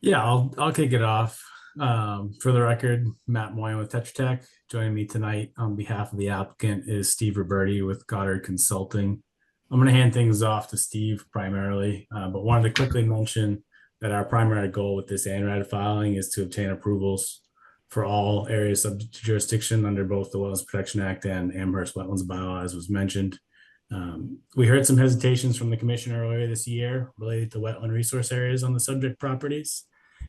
Yeah, I'll kick it off. For the record, Matt Moyen with Tetra Tech. Joining me tonight on behalf of the applicant is Steve Roberti with Goddard Consulting. I'm going to hand things off to Steve primarily, but wanted to quickly mention that our primary goal with this ANRAD filing is to obtain approvals for all areas subject to jurisdiction under both the Wetlands Protection Act and Amherst Wetlands Bylaw, as was mentioned. We heard some hesitations from the commission earlier this year related to wetland resource areas on the subject properties.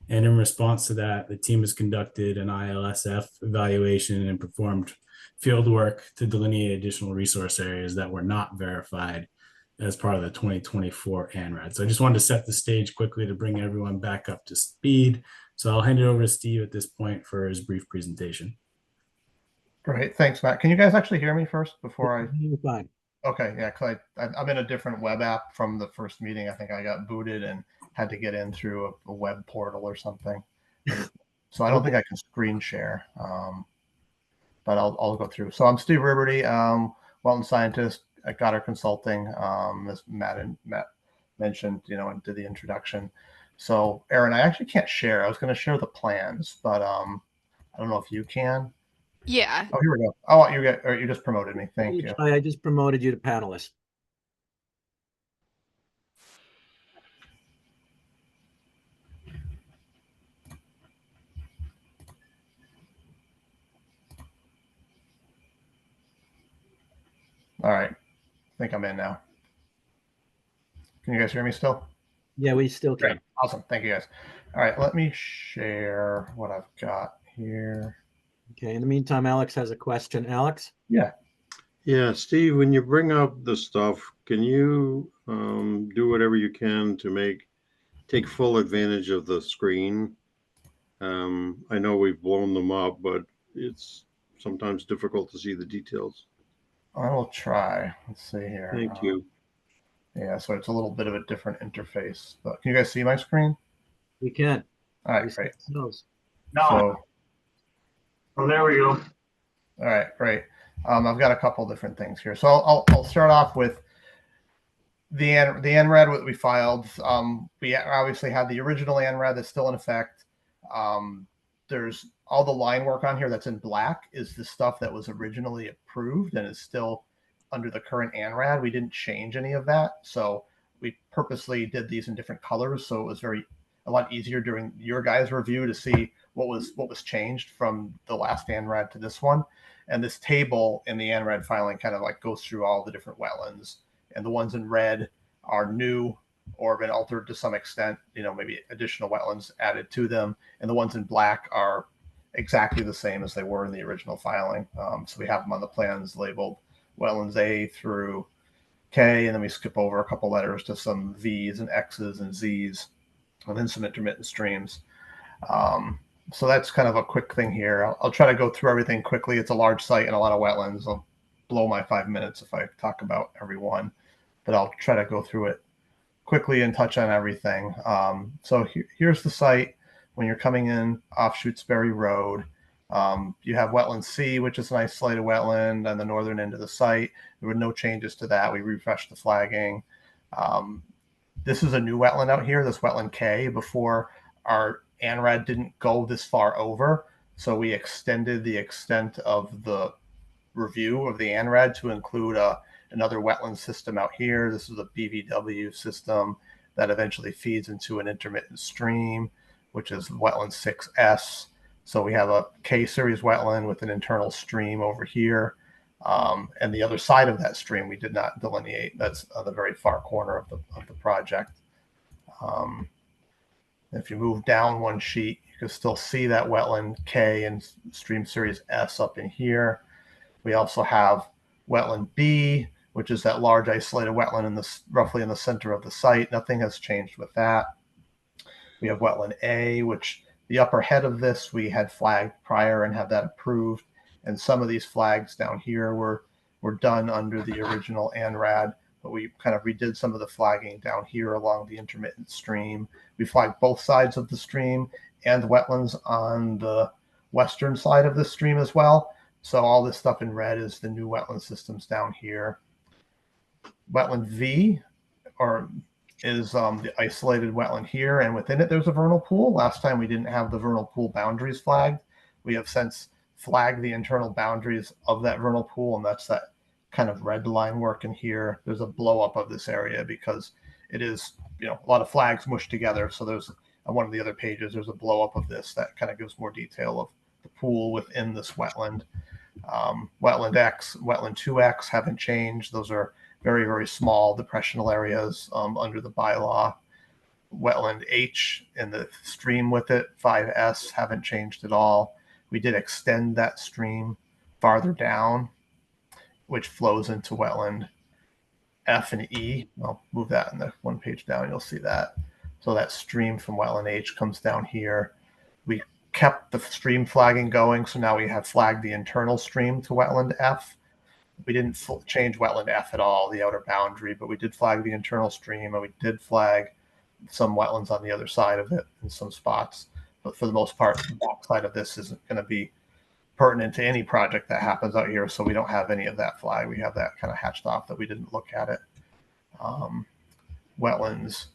And in response to that, the team has conducted an ILSF evaluation and performed field work to delineate additional resource areas that were not verified as part of the 2024 ANRAD. So I just wanted to set the stage quickly to bring everyone back up to speed. So I'll hand it over to Steve at this point for his brief presentation. Great, thanks, Matt. Can you guys actually hear me first before I? You're fine. Okay, yeah, because I'm in a different web app from the first meeting. I think I got booted and had to get in through a web portal or something. So I don't think I can screen share, but I'll go through. So I'm Steve Roberti, wetland scientist at Goddard Consulting, as Matt mentioned, and did the introduction. So Aaron, I actually can't share. I was going to share the plans, but I don't know if you can. Yeah. Oh, here we go. Oh, you just promoted me. Thank you. I just promoted you to panelist. All right. I think I'm in now. Can you guys hear me still? Yeah, we still can. Great. Awesome. Thank you guys. All right. Let me share what I've got here. Okay. In the meantime, Alex has a question. Alex? Yeah. Yeah, Steve, when you bring up the stuff, can you do whatever you can to take full advantage of the screen? I know we've blown them up, but it's sometimes difficult to see the details. I will try. Let's see here. Thank you. Yeah, so it's a little bit of a different interface. But can you guys see my screen? We can. All right, great. No. So, Oh, there we go. all right, great. I've got a couple different things here. So I'll start off with the ANRAD that we filed. We obviously had the original ANRAD that's still in effect. There's all the line work on here that's in black is the stuff that was originally approved and is still under the current ANRAD. We didn't change any of that. So we purposely did these in different colors. So it was a lot easier during your guys' review to see what was changed from the last ANRAD to this one. And this table in the ANRAD filing kind of like goes through all the different wetlands, and the ones in red are new or been altered to some extent, maybe additional wetlands added to them. And the ones in black are exactly the same as they were in the original filing. So we have them on the plans labeled wetlands A through K, and then we skip over a couple letters to some V's and X's and Z's, and then some intermittent streams. So that's kind of a quick thing here. I'll try to go through everything quickly. It's a large site and a lot of wetlands. I'll blow my 5 minutes if I talk about every one, but I'll try to go through it quickly and touch on everything. So here's the site when you're coming in off Shutesbury Road. You have wetland C, which is an isolated wetland on the northern end of the site. There were no changes to that. We refreshed the flagging. This is a new wetland out here, this wetland K. Before, our ANRAD didn't go this far over, so we extended the extent of the review of the ANRAD to include another wetland system out here. This is a BVW system that eventually feeds into an intermittent stream, which is wetland 6S. So we have a K series wetland with an internal stream over here. And the other side of that stream, we did not delineate. That's on the very far corner of the project. If you move down one sheet, you can still see that wetland K and stream series S up in here. We also have wetland B, which is that large isolated wetland roughly in the center of the site. Nothing has changed with that. We have wetland A, which the upper head of this we had flagged prior and have that approved. And some of these flags down here were done under the original ANRAD, but we kind of redid some of the flagging down here along the intermittent stream. We flagged both sides of the stream and wetlands on the western side of the stream as well. So all this stuff in red is the new wetland systems down here. Wetland V is the isolated wetland here, and within it there's a vernal pool. Last time we didn't have the vernal pool boundaries flagged. We have since flagged the internal boundaries of that vernal pool, and that's that kind of red line work in here. There's a blow up of this area because it is, a lot of flags mushed together. So there's on one of the other pages, there's a blow up of this that kind of gives more detail of the pool within this wetland. Wetland X, Wetland 2X haven't changed. Those are very, very small depressional areas under the bylaw. Wetland H and the stream with it, 5S, haven't changed at all. We did extend that stream farther down, which flows into wetland F and E. I'll move that in the one page down, you'll see that. So that stream from wetland H comes down here. We kept the stream flagging going, so now we have flagged the internal stream to wetland F. We didn't change wetland F at all, the outer boundary, but we did flag the internal stream, and we did flag some wetlands on the other side of it in some spots. But for the most part, the back side of this isn't going to be pertinent to any project that happens out here, so we don't have any of that flag. We have that kind of hatched off that we didn't look at it. Wetlands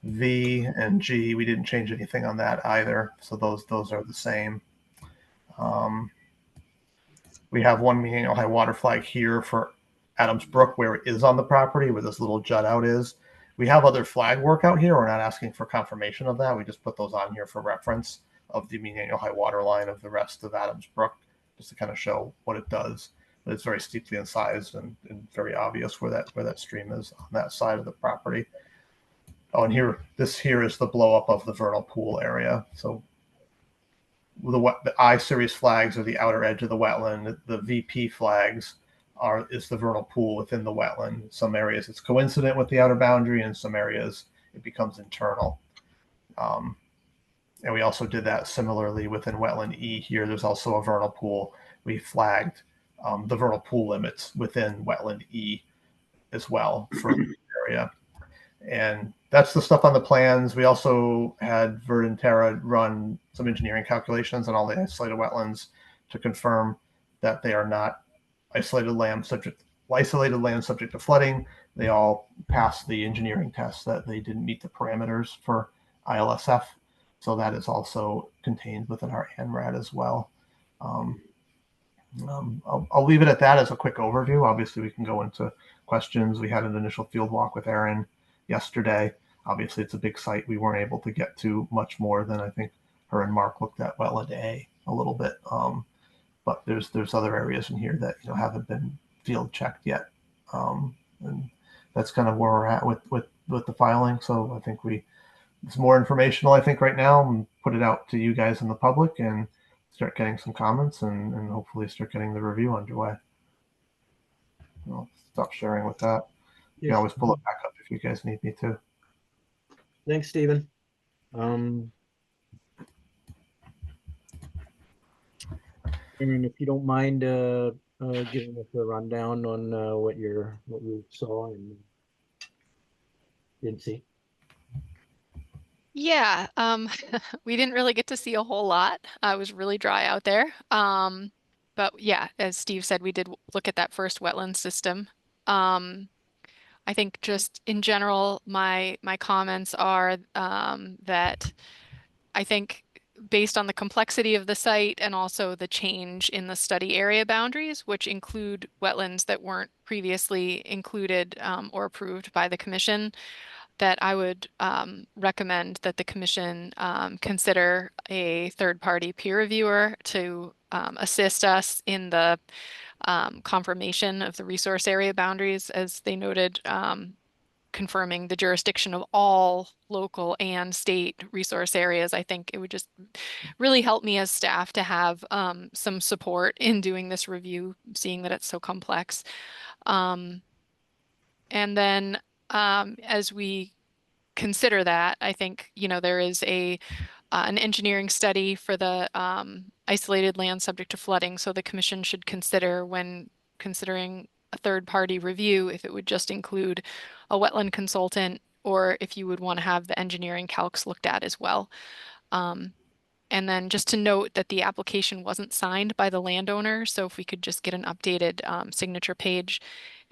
V and G, we didn't change anything on that either, so those are the same. We have one median high water flag here for Adams Brook where it is on the property, where this little jut out is. We have other flag work out here. We're not asking for confirmation of that. We just put those on here for reference of the mean annual high water line of the rest of Adams Brook, just to kind of show what it does. But it's very steeply incised and very obvious where that stream is on that side of the property. Oh, and this here is the blow up of the vernal pool area. So the I series flags are the outer edge of the wetland. The VP flags is the vernal pool within the wetland. Some areas it's coincident with the outer boundary, and some areas it becomes internal. And we also did that similarly within wetland E here. There's also a vernal pool. We flagged the vernal pool limits within wetland E as well for the area. And that's the stuff on the plans. We also had Verdant Terra run some engineering calculations on all the isolated wetlands to confirm that they are not isolated land subject to flooding. They all passed the engineering test that they didn't meet the parameters for ILSF. So that is also contained within our ANRAD as well. I'll leave it at that as a quick overview. Obviously, we can go into questions. We had an initial field walk with Erin yesterday. Obviously, it's a big site. We weren't able to get to much more than I think her and Mark looked at wetland A a little bit. But there's other areas in here that haven't been field checked yet, and that's kind of where we're at with the filing. So I think it's more informational. I think right now, and put it out to you guys in the public and start getting some comments and hopefully start getting the review underway. I'll stop sharing with that. You can always pull it back up if you guys need me to. Thanks, Stephen. And if you don't mind giving us a rundown on what you saw and didn't see. Yeah, we didn't really get to see a whole lot. It was really dry out there. But yeah, as Steve said, we did look at that first wetland system. I think just in general, my comments are that I think based on the complexity of the site and also the change in the study area boundaries, which include wetlands that weren't previously included or approved by the commission, that I would recommend that the commission consider a third-party peer reviewer to assist us in the confirmation of the resource area boundaries, as they noted, confirming the jurisdiction of all local and state resource areas. I think it would just really help me as staff to have some support in doing this review, seeing that it's so complex. And then as we consider that, I think, there is an engineering study for the isolated land subject to flooding. So the commission should consider, when considering a third-party review, if it would just include a wetland consultant, or if you would want to have the engineering calcs looked at as well. And And then just to note that the application wasn't signed by the landowner, so if we could just get an updated signature page.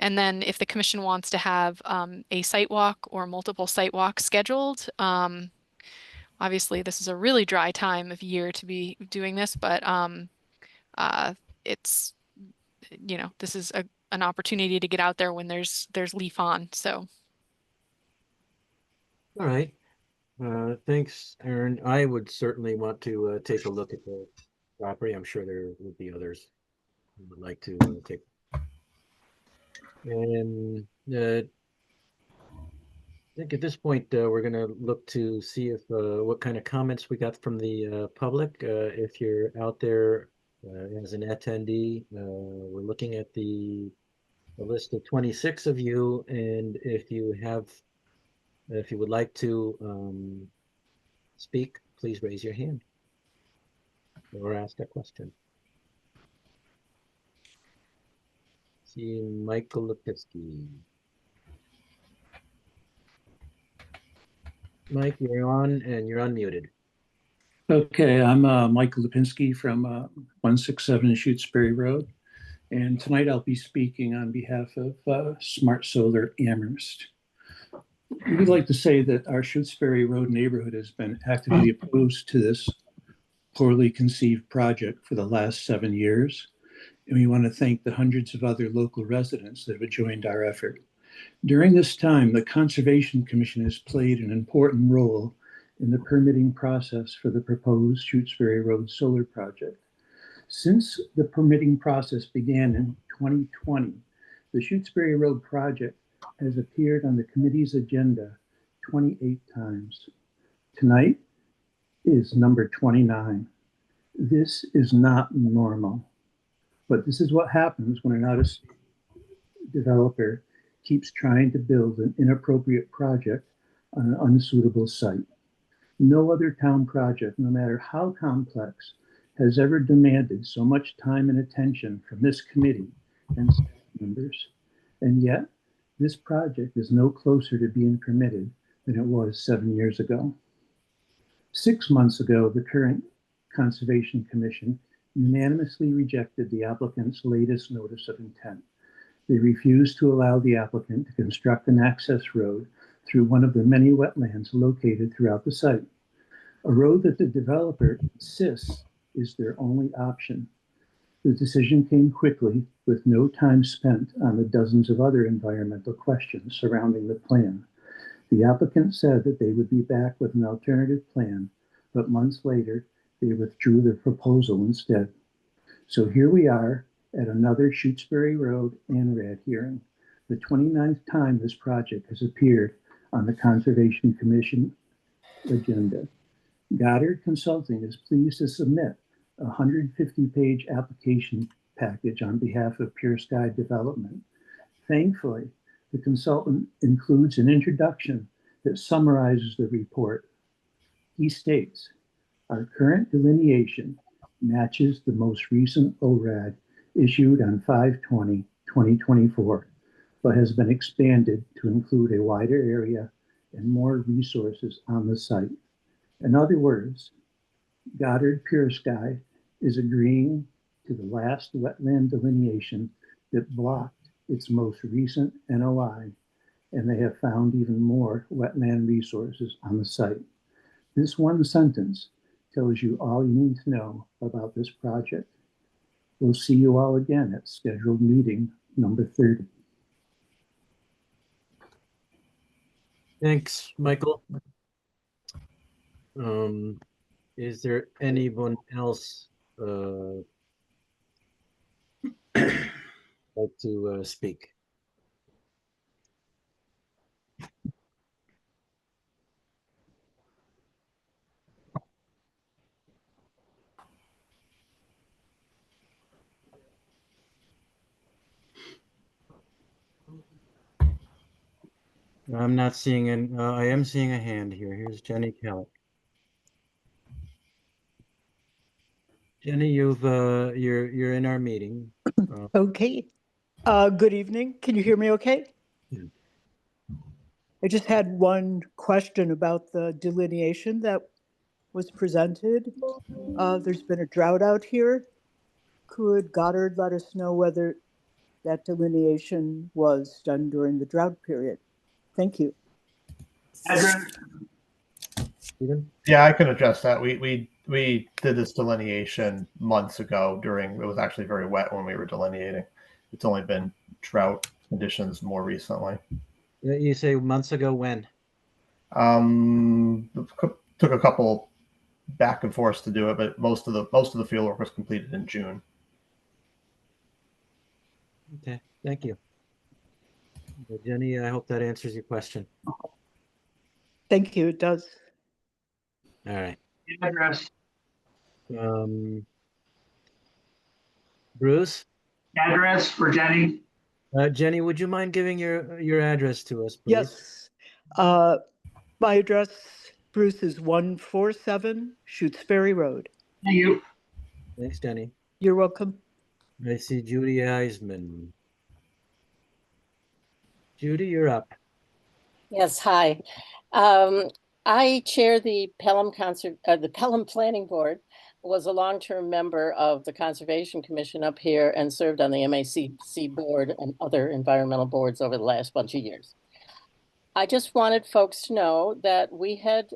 And then if the commission wants to have a site walk or multiple site walks scheduled, obviously this is a really dry time of year to be doing this, but it's, you know, this is an opportunity to get out there when there's leaf on, so. All right. Thanks, Aaron. I would certainly want to take a look at the property. I'm sure there would be others who would like to take. And I think at this point, we're going to look to see if what kind of comments we got from the public. If you're out there as an attendee, we're looking at the list of 26 of you, and if you would like to speak, please raise your hand or ask a question. See Michael Lipinski. Mike, you're on and you're unmuted. Okay, I'm Michael Lipinski from 167 Shutesbury Road. And tonight I'll be speaking on behalf of Smart Solar Amherst. We'd like to say that our Shutesbury Road neighborhood has been actively opposed to this poorly conceived project for the last 7 years. And we want to thank the hundreds of other local residents that have joined our effort. During this time, the Conservation Commission has played an important role in the permitting process for the proposed Shutesbury Road solar project. Since the permitting process began in 2020, the Shutesbury Road project has appeared on the committee's agenda 28 times. Tonight is number 29. This is not normal, but this is what happens when an out-of-state developer keeps trying to build an inappropriate project on an unsuitable site. No other town project, no matter how complex, has ever demanded so much time and attention from this committee and staff members. And yet, this project is no closer to being permitted than it was 7 years ago. 6 months ago, the current Conservation Commission unanimously rejected the applicant's latest notice of intent. They refused to allow the applicant to construct an access road through one of the many wetlands located throughout the site, a road that the developer insists is their only option. The decision came quickly, with no time spent on the dozens of other environmental questions surrounding the plan. The applicant said that they would be back with an alternative plan, but months later, they withdrew their proposal instead. So here we are at another Shutesbury Road ANRAD hearing, the 29th time this project has appeared on the Conservation Commission agenda. Goddard Consulting is pleased to submit a 150-page application package on behalf of Pure Sky Development. Thankfully, the consultant includes an introduction that summarizes the report. He states, our current delineation matches the most recent ORAD issued on 5/20/2024, but has been expanded to include a wider area and more resources on the site. In other words, Goddard Pure Sky is agreeing to the last wetland delineation that blocked its most recent NOI, and they have found even more wetland resources on the site. This one sentence tells you all you need to know about this project. We'll see you all again at scheduled meeting number 30. Thanks, Michael. Is there anyone else like to speak? I'm not seeing an, I am seeing a hand here. Here's Jenny Kellett. Jenny, you're in our meeting. Okay. Good evening. Can you hear me okay? Yeah. I just had one question about the delineation that was presented. There's been a drought out here. Could Goddard let us know whether that delineation was done during the drought period? Thank you. Yeah, I can address that. We did this delineation months ago during, it was actually very wet when we were delineating. It's only been drought conditions more recently. You say months ago when? Took a couple back and forth to do it, but most of the field work was completed in June. Okay, thank you. Jenny, I hope that answers your question. Thank you, it does. All right. Address. Bruce? Address for Jenny. Jenny, would you mind giving your address to us, please? Yes. My address, Bruce, is 147 Shutesbury Road. Thank you. Thanks, Jenny. You're welcome. I see Judy Eisman. Judy, you're up. Yes, hi. I chair the Pelham Planning Board, was a long-term member of the Conservation Commission up here and served on the MACC board and other environmental boards over the last bunch of years. I just wanted folks to know that we had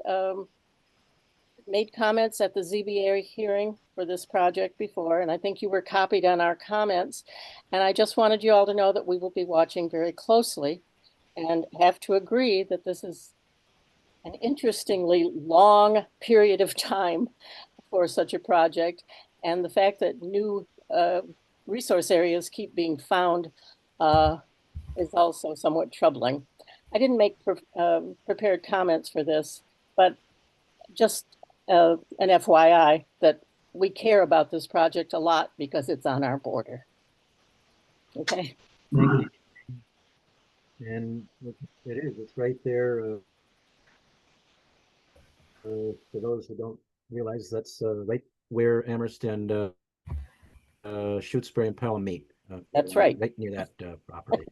made comments at the ZBA hearing for this project before, and I think you were copied on our comments. And I just wanted you all to know that we will be watching very closely and have to agree that this is an interestingly long period of time for such a project. And the fact that new resource areas keep being found is also somewhat troubling. I didn't make prepared comments for this, but just an FYI that we care about this project a lot because it's on our border. Okay. Thank you. And it is, it's right there. For those who don't realize, that's right where Amherst and Shutesbury and Pelham meet. That's right. Right near that property.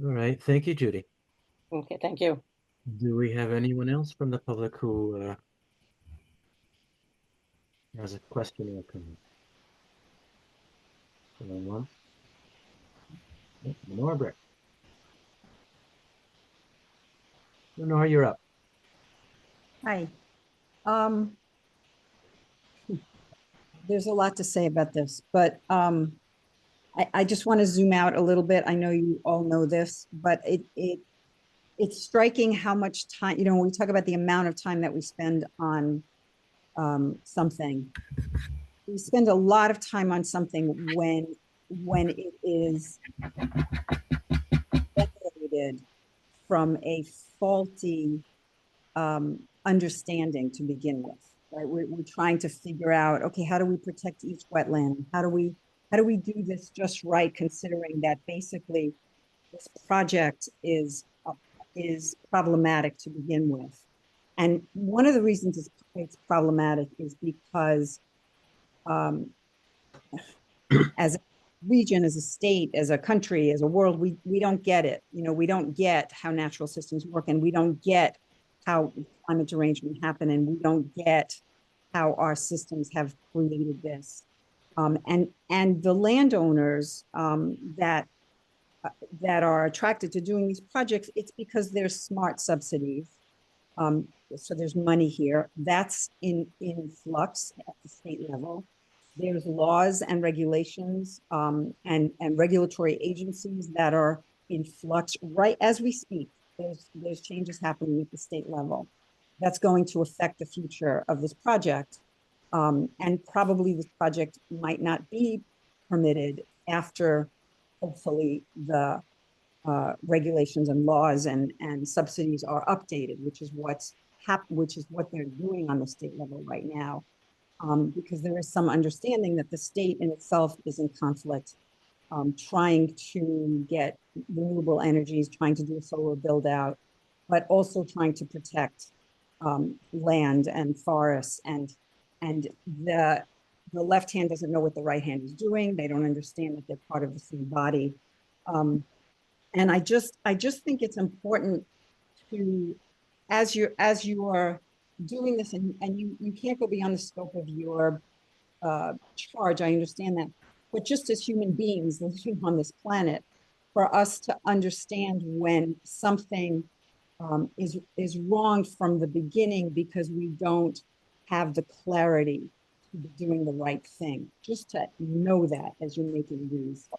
All right. Thank you, Judy. Okay, thank you. Do we have anyone else from the public who has a question or comment? Anyone? Lenore Brick. Lenore, you're up. Hi. There's a lot to say about this, but I just want to zoom out a little bit. I know you all know this, but it's striking how much time, when we talk about the amount of time that we spend on something, we spend a lot of time on something when it is separated from a faulty understanding to begin with, right? We're trying to figure out, okay, how do we protect each wetland? How do we do this just right, considering that basically this project is problematic to begin with? And one of the reasons it's problematic is because as a region, as a state, as a country, as a world, we don't get it. We don't get how natural systems work, and we don't get how climate derangement happen, and we don't get how our systems have created this. And the landowners that are attracted to doing these projects, it's because there's smart subsidies. So there's money here. That's in flux at the state level. There's laws and regulations and regulatory agencies that are in flux right as we speak. There's changes happening at the state level that's going to affect the future of this project. And probably this project might not be permitted after, hopefully, the regulations and laws and subsidies are updated, which is what they're doing on the state level right now. Because there is some understanding that the state in itself is in conflict, trying to get renewable energies, trying to do a solar build out, but also trying to protect land and forests. And the left hand doesn't know what the right hand is doing. They don't understand that they're part of the same body. And I just think it's important to, as you are doing this and you can't go beyond the scope of your charge. I understand that. But just as human beings living on this planet, for us to understand when something is wrong from the beginning because we don't have the clarity to be doing the right thing, just to know that as you're making these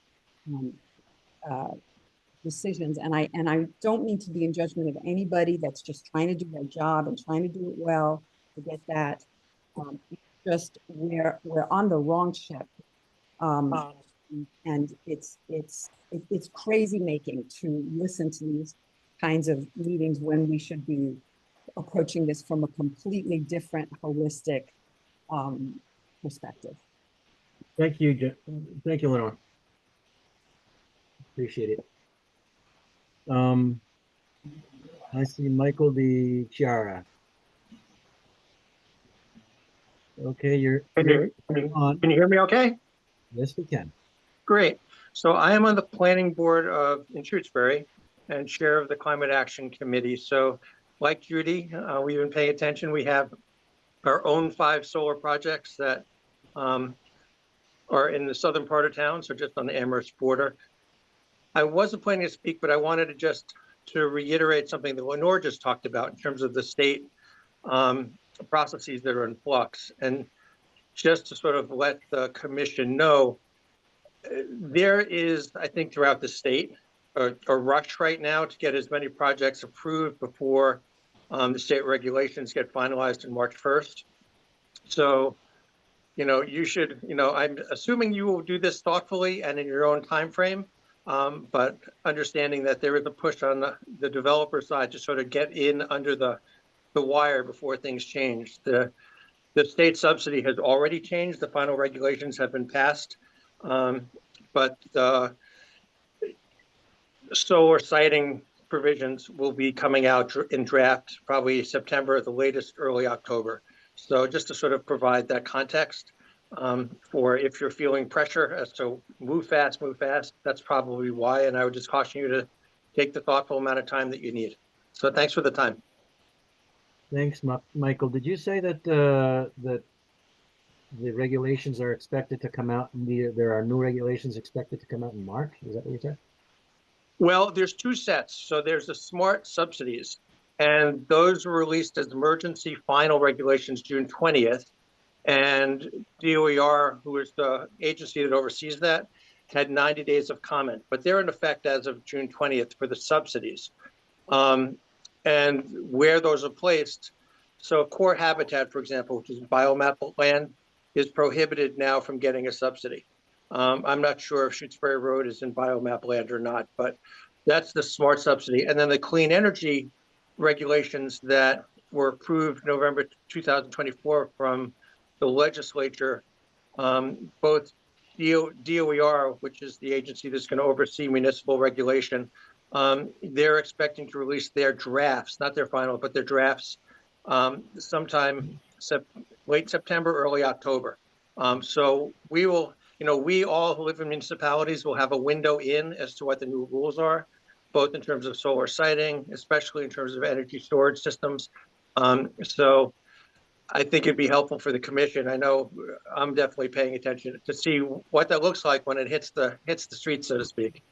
decisions. And I don't mean to be in judgment of anybody that's just trying to do their job and trying to do it well to get that. Just we're on the wrong ship. And it's crazy making to listen to these kinds of meetings when we should be approaching this from a completely different, holistic perspective. Thank you, thank you, Lenore. Appreciate it. I see Michael DiChiara. Okay, you're on. Can you hear me okay? Yes, we can. Great. So I am on the planning board in Shutesbury and chair of the Climate Action Committee. So like Judy, we've been paying attention. We have our own 5 solar projects that are in the southern part of town, so just on the Amherst border. I wasn't planning to speak, but I wanted to reiterate something that Lenore just talked about in terms of the state processes that are in flux. And just to sort of let the commission know, there is, I think, throughout the state, a rush right now to get as many projects approved before the state regulations get finalized on March 1st. So, you should, I'm assuming you will do this thoughtfully and in your own time frame, but understanding that there is a push on the developer side to sort of get in under the wire before things change. The state subsidy has already changed. The final regulations have been passed. But solar siting provisions will be coming out in draft probably September at the latest, early October. So just to sort of provide that context for if you're feeling pressure as to move fast, that's probably why. And I would just caution you to take the thoughtful amount of time that you need. So thanks for the time. Thanks, Michael. Did you say that that the regulations are expected to come out? There are new regulations expected to come out in March. Is that what you said? Well, there's 2 sets. So there's the smart subsidies, and those were released as emergency final regulations June 20th. And DOER, who is the agency that oversees that, had 90 days of comment, but they're in effect as of June 20th for the subsidies. And where those are placed, so core habitat, for example, which is biomap land, is prohibited now from getting a subsidy. I'm not sure if Shutesbury Road is in biomap land or not, but that's the smart subsidy. And then the clean energy regulations that were approved November 2024 from the legislature, both DOER, which is the agency that's going to oversee municipal regulation, they're expecting to release their drafts, not their final, but their drafts sometime late September, early October. So we will, we all who live in municipalities will have a window in as to what the new rules are, both in terms of solar siting, especially in terms of energy storage systems. So I think it'd be helpful for the commission. I know I'm definitely paying attention to see what that looks like when it hits the street, so to speak.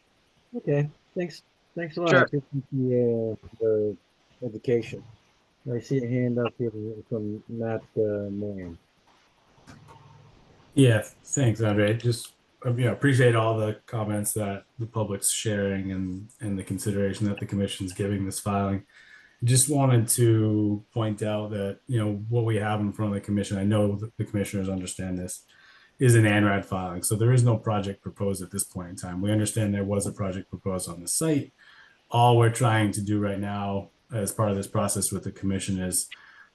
Okay, thanks a lot. Sure. The education. I see a hand up here from Matt Moran. Yeah, thanks, Andre. Just appreciate all the comments that the public's sharing and the consideration that the commission's giving this filing. Just wanted to point out that what we have in front of the commission, I know that the commissioners understand this, is an ANRAD filing. So there is no project proposed at this point in time. We understand there was a project proposed on the site. All we're trying to do right now as part of this process with the commission is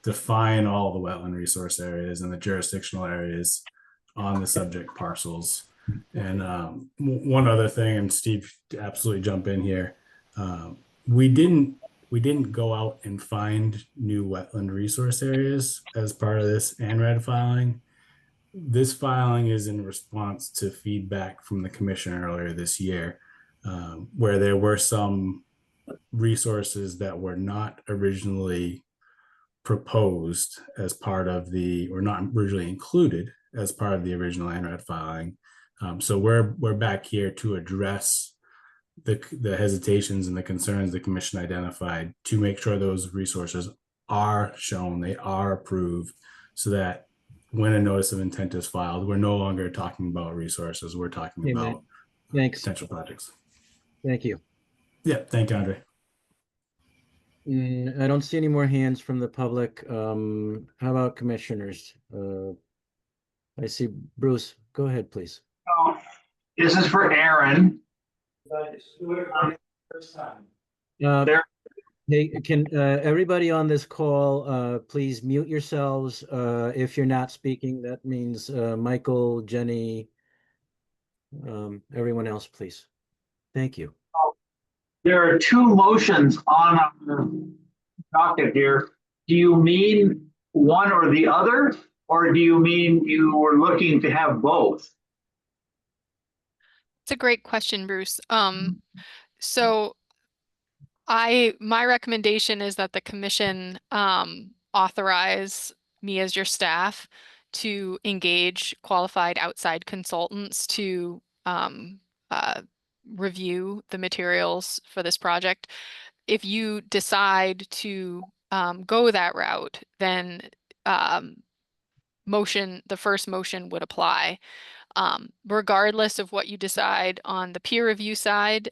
define all the wetland resource areas and the jurisdictional areas on the subject parcels. And one other thing, and Steve, absolutely jump in here. We didn't go out and find new wetland resource areas as part of this ANRAD filing. This filing is in response to feedback from the commission earlier this year, where there were some resources that were not originally proposed as part of the, or not originally included as part of the original ANRAD filing. So we're back here to address the hesitations and the concerns the commission identified to make sure those resources are shown, they are approved, so that when a notice of intent is filed, we're no longer talking about resources, we're talking Amen. about Thanks. potential projects. Thank you. Yeah, thank you, Andre. I don't see any more hands from the public. How about commissioners? I see Bruce. Go ahead, please. This is for Aaron. Hey, can everybody on this call please mute yourselves if you're not speaking? That means Michael, Jenny, everyone else, please. Thank you. There are two motions on our docket here. Do you mean one or the other, or do you mean you were looking to have both? It's a great question, Bruce. So my recommendation is that the commission authorize me as your staff to engage qualified outside consultants to review the materials for this project. If you decide to go that route, then the first motion would apply. Regardless of what you decide on the peer review side,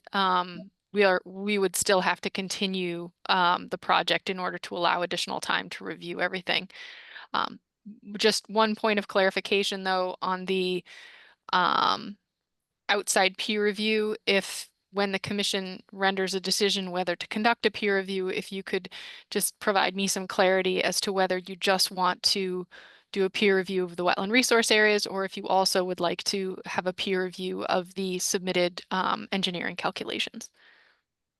we would still have to continue the project in order to allow additional time to review everything. Just one point of clarification though, on the outside peer review, when the commission renders a decision whether to conduct a peer review, if you could just provide me some clarity as to whether you just want to do a peer review of the wetland resource areas, or if you also would like to have a peer review of the submitted engineering calculations.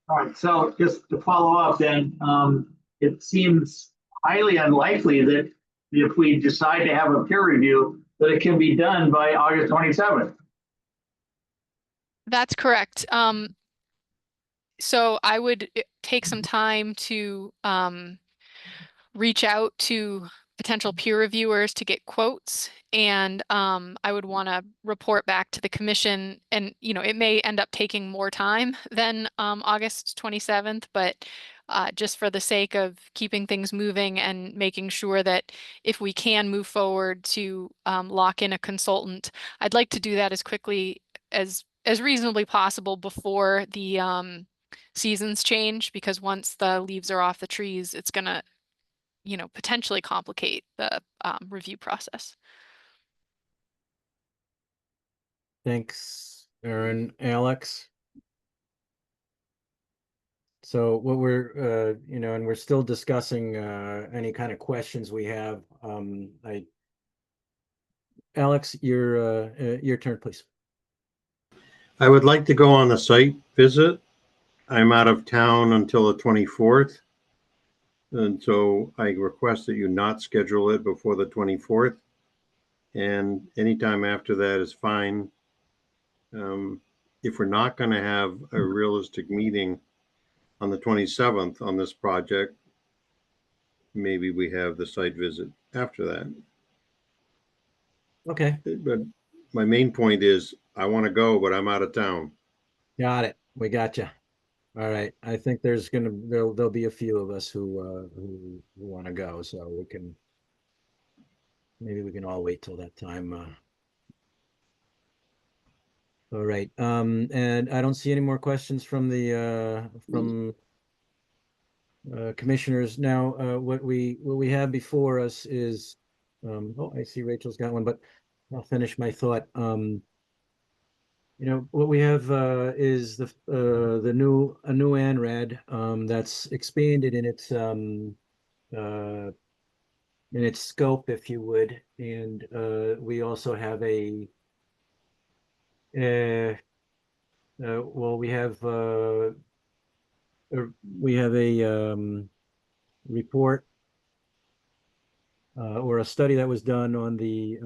All right, so just to follow up then, it seems highly unlikely that if we decide to have a peer review, that it can be done by August 27th. That's correct. So I would take some time to reach out to potential peer reviewers to get quotes, and I would want to report back to the commission, and it may end up taking more time than August 27th, but just for the sake of keeping things moving and making sure that if we can move forward to lock in a consultant, I'd like to do that as quickly as reasonably possible before the seasons change, because once the leaves are off the trees, it's gonna potentially complicate the review process. Thanks, Aaron. Alex? So what we're, and we're still discussing any kind of questions we have. Alex, your turn, please. I would like to go on a site visit. I'm out of town until the 24th. And so I request that you not schedule it before the 24th. And anytime after that is fine. If we're not going to have a realistic meeting on the 27th on this project, maybe we have the site visit after that. Okay. But my main point is I want to go, but I'm out of town. Got it. We got you. All right. I think there'll be a few of us who want to go, so maybe we can all wait till that time. All right. And I don't see any more questions from the commissioners. Now, what we have before us is, I see Rachel's got one, but I'll finish my thought. What we have is a new ANRAD that's expanded in its scope, if you would, and we also have we have a report or a study that was done on the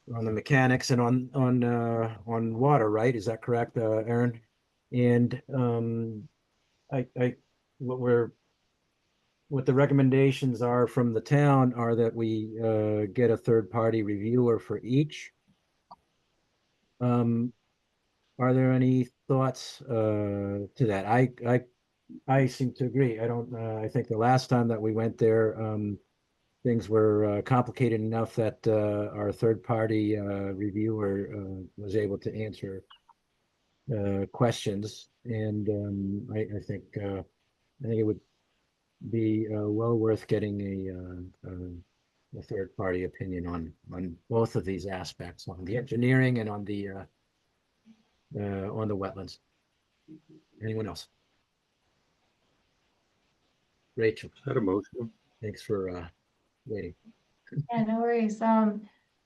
mechanics and on water, right? Is that correct, Aaron? And what we're what the recommendations are from the town are that we get a third-party reviewer for each. Are there any thoughts to that? I seem to agree. I don't. I think the last time that we went there, things were complicated enough that our third-party reviewer was able to answer questions, and I think it would be well worth getting a third-party opinion on both of these aspects, on the engineering and on the wetlands. Anyone else? Rachel. Is that a motion? Thanks for waiting. Yeah, no worries. I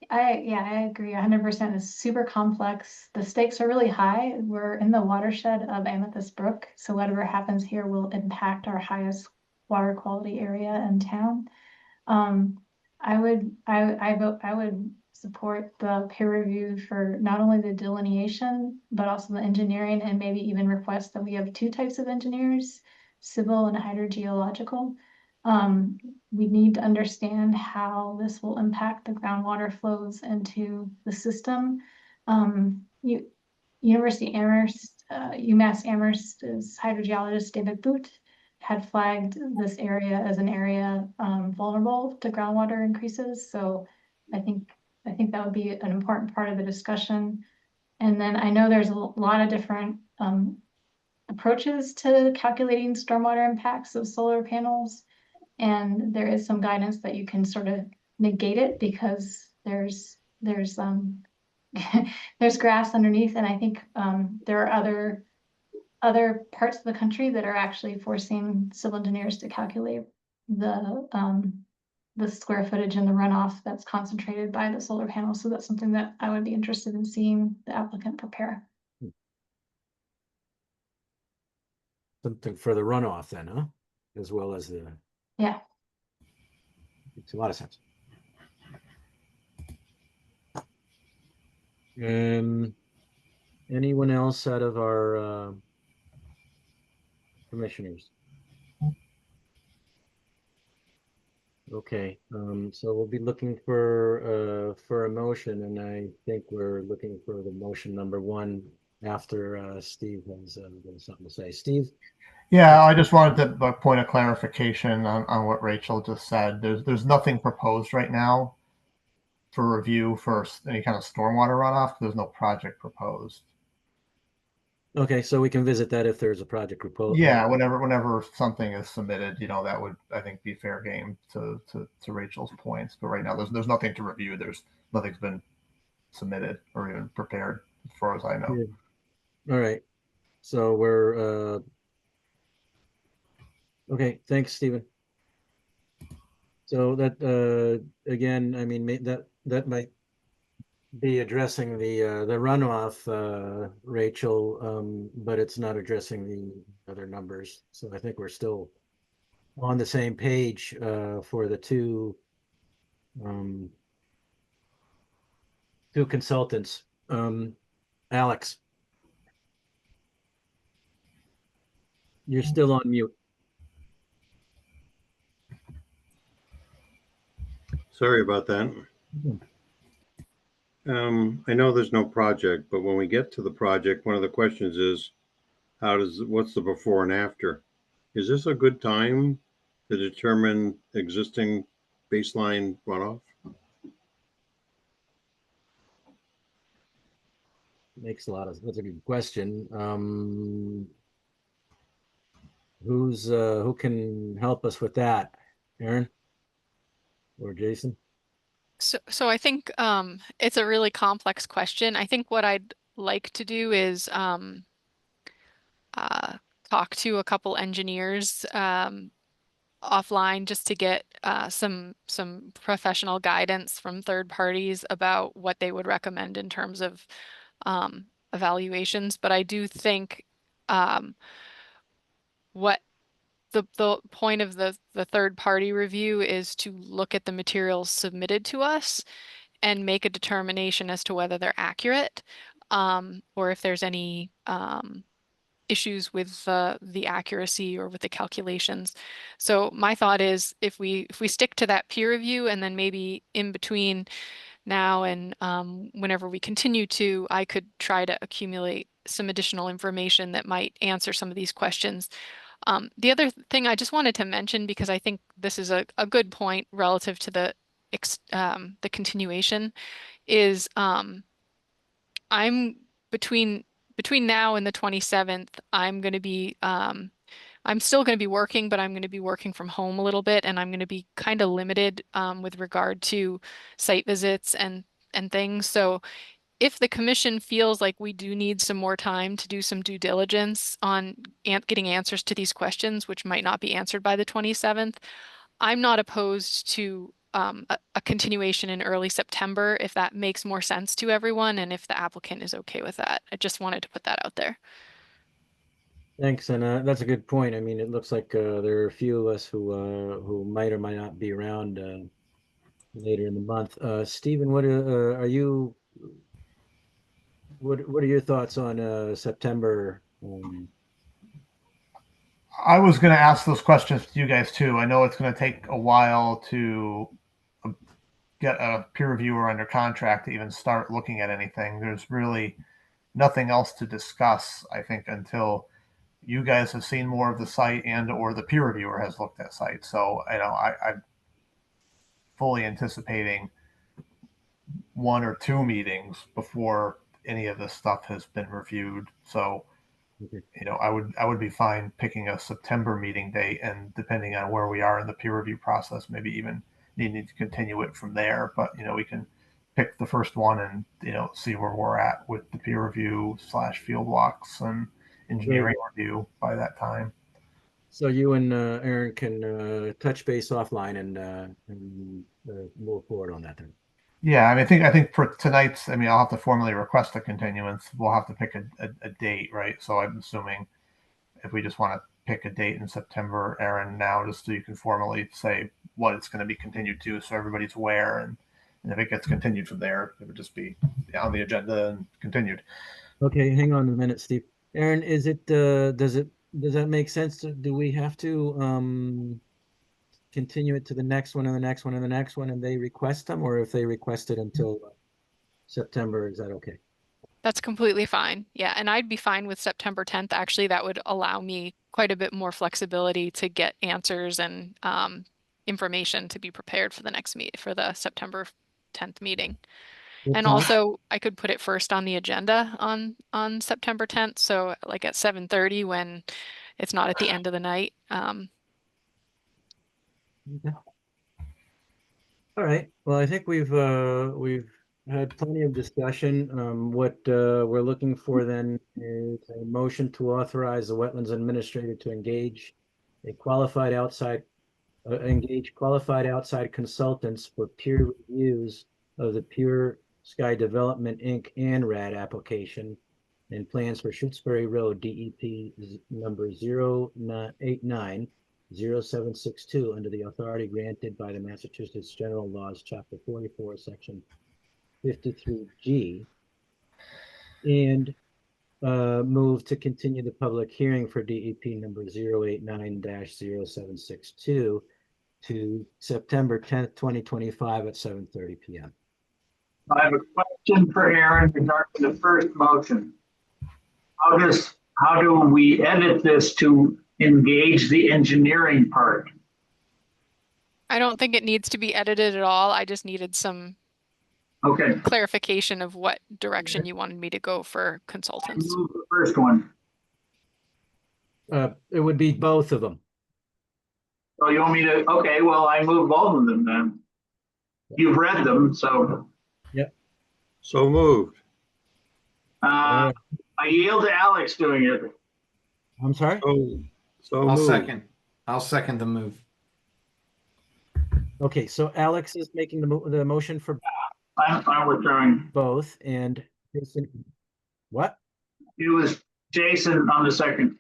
agree 100%. It's super complex. The stakes are really high. We're in the watershed of Amethyst Brook, so whatever happens here will impact our highest water quality area in town. I would support the peer review for not only the delineation, but also the engineering, and maybe even request that we have two types of engineers, civil and hydrogeological. We need to understand how this will impact the groundwater flows into the system. University Amherst, UMass Amherst's hydrogeologist David Boot had flagged this area as an area vulnerable to groundwater increases. So I think that would be an important part of the discussion. And then I know there's a lot of different approaches to calculating stormwater impacts of solar panels. And there is some guidance that you can sort of negate it because there's there's grass underneath. And I think there are other parts of the country that are actually forcing civil engineers to calculate the square footage and the runoff that's concentrated by the solar panels. So that's something that I would be interested in seeing the applicant prepare. Something for the runoff then, huh? As well as the. Yeah. Makes a lot of sense. Anyone else out of our commissioners? Okay, so we'll be looking for a motion, and I think we're looking for the motion number one after Steve has something to say. Steve? Yeah, I just wanted to point a clarification on what Rachel just said. There's nothing proposed right now for review for any kind of stormwater runoff. There's no project proposed. Okay, so we can visit that if there's a project proposed. Yeah, whenever something is submitted, that would, I think, be fair game to Rachel's points. But right now, there's nothing to review. Nothing's been submitted or even prepared, as far as I know. Yeah. All right, so we're okay. Thanks, Stephen. So that again, I mean, that might be addressing the runoff, Rachel, but it's not addressing the other numbers. So I think we're still on the same page for the two consultants. Alex, you're still on mute. Sorry about that. I know there's no project, but when we get to the project, one of the questions is, what's the before and after? Is this a good time to determine existing baseline runoff? That's a good question. Who can help us with that? Aaron or Jason? So I think it's a really complex question. I think what I'd like to do is talk to a couple engineers offline just to get some professional guidance from third parties about what they would recommend in terms of evaluations. But I do think what the point of the third party review is to look at the materials submitted to us and make a determination as to whether they're accurate or if there's any issues with the accuracy or with the calculations. So my thought is if we stick to that peer review, and then maybe in between now and whenever we continue to, I could try to accumulate some additional information that might answer some of these questions. The other thing I just wanted to mention, because I think this is a good point relative to the continuation, is I'm between now and the 27th, I'm going to be I'm still going to be working, but I'm going to be working from home a little bit, and I'm going to be kind of limited with regard to site visits and things. So if the commission feels like we do need some more time to do some due diligence on getting answers to these questions, which might not be answered by the 27th, I'm not opposed to a continuation in early September if that makes more sense to everyone and if the applicant is okay with that. I just wanted to put that out there. Thanks, and that's a good point. I mean, it looks like there are a few of us who might or might not be around later in the month. Stephen, what are you? What are your thoughts on September? I was going to ask those questions to you guys too. I know it's going to take a while to get a peer reviewer under contract to even start looking at anything. There's really nothing else to discuss, I think, until you guys have seen more of the site and or the peer reviewer has looked at site. So, you know, I'm fully anticipating 1 or 2 meetings before any of this stuff has been reviewed. So, you know, I would be fine picking a September meeting date, and depending on where we are in the peer review process, maybe even needing to continue it from there. But, you know, we can pick the first one and, you know, see where we're at with the peer review / field walks and engineering review by that time. So you and Aaron can touch base offline and move forward on that then. Yeah, I mean, I think for tonight's, I mean, I'll have to formally request a continuance. We'll have to pick a date, right? So I'm assuming if we just want to pick a date in September, Aaron, now, just so you can formally say what it's going to be continued to, so everybody's aware. And if it gets continued from there, it would just be on the agenda and continued. Okay, hang on a minute, Steve. Aaron, is it does that make sense? Do we have to continue it to the next one and the next one and the next one, and they request them, or if they request it until September, is that okay? That's completely fine. Yeah, and I'd be fine with September 10th. Actually, that would allow me quite a bit more flexibility to get answers and information to be prepared for the next for the September 10th meeting. And also, I could put it first on the agenda on September 10th. So like at 7:30 when it's not at the end of the night. Okay. All right. Well, I think we've had plenty of discussion. What we're looking for then is a motion to authorize the wetlands administrator to engage qualified outside consultants for peer reviews of the Pure Sky Development Inc. and RAD application and plans for Shutesbury Road DEP number 0890762 under the authority granted by the Massachusetts General Laws, Chapter 44, Section 53G, and move to continue the public hearing for DEP number 089-0762 to September 10th, 2025 at 7:30 p.m. I have a question for Aaron regarding the first motion. How do we edit this to engage the engineering part? I don't think it needs to be edited at all. I just needed some clarification of what direction you wanted me to go for consultants. Move the first one. It would be both of them. So you want me to? Okay, well, I move both of them then. You've read them, so. Yep. So moved. I yield to Alex doing it. I'm sorry? So I'll second the move. Okay, so Alex is making the motion for I'm fine with throwing both, and Jason, what? It was Jason on the second.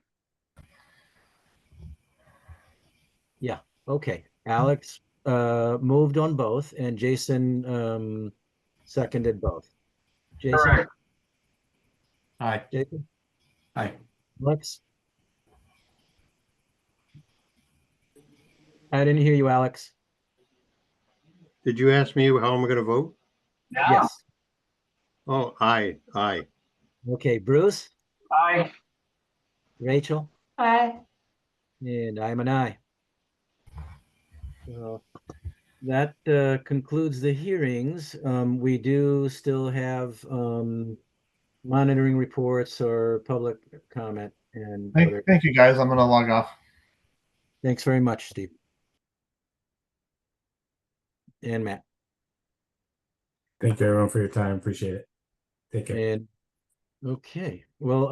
Yeah, okay. Alex moved on both, and Jason seconded both. Jason? Correct. Aye. Jason? Aye. Alex? I didn't hear you, Alex. Did you ask me how I'm going to vote? Yes. Oh, aye. Okay, Bruce, Aye. Rachel, Aye. and I'm an aye. So that concludes the hearings. We do still have monitoring reports or public comment. And Thank you, guys. I'm going to log off. Thanks very much, Steve. And Matt. Thank you everyone for your time. Appreciate it. Take care. And okay, well,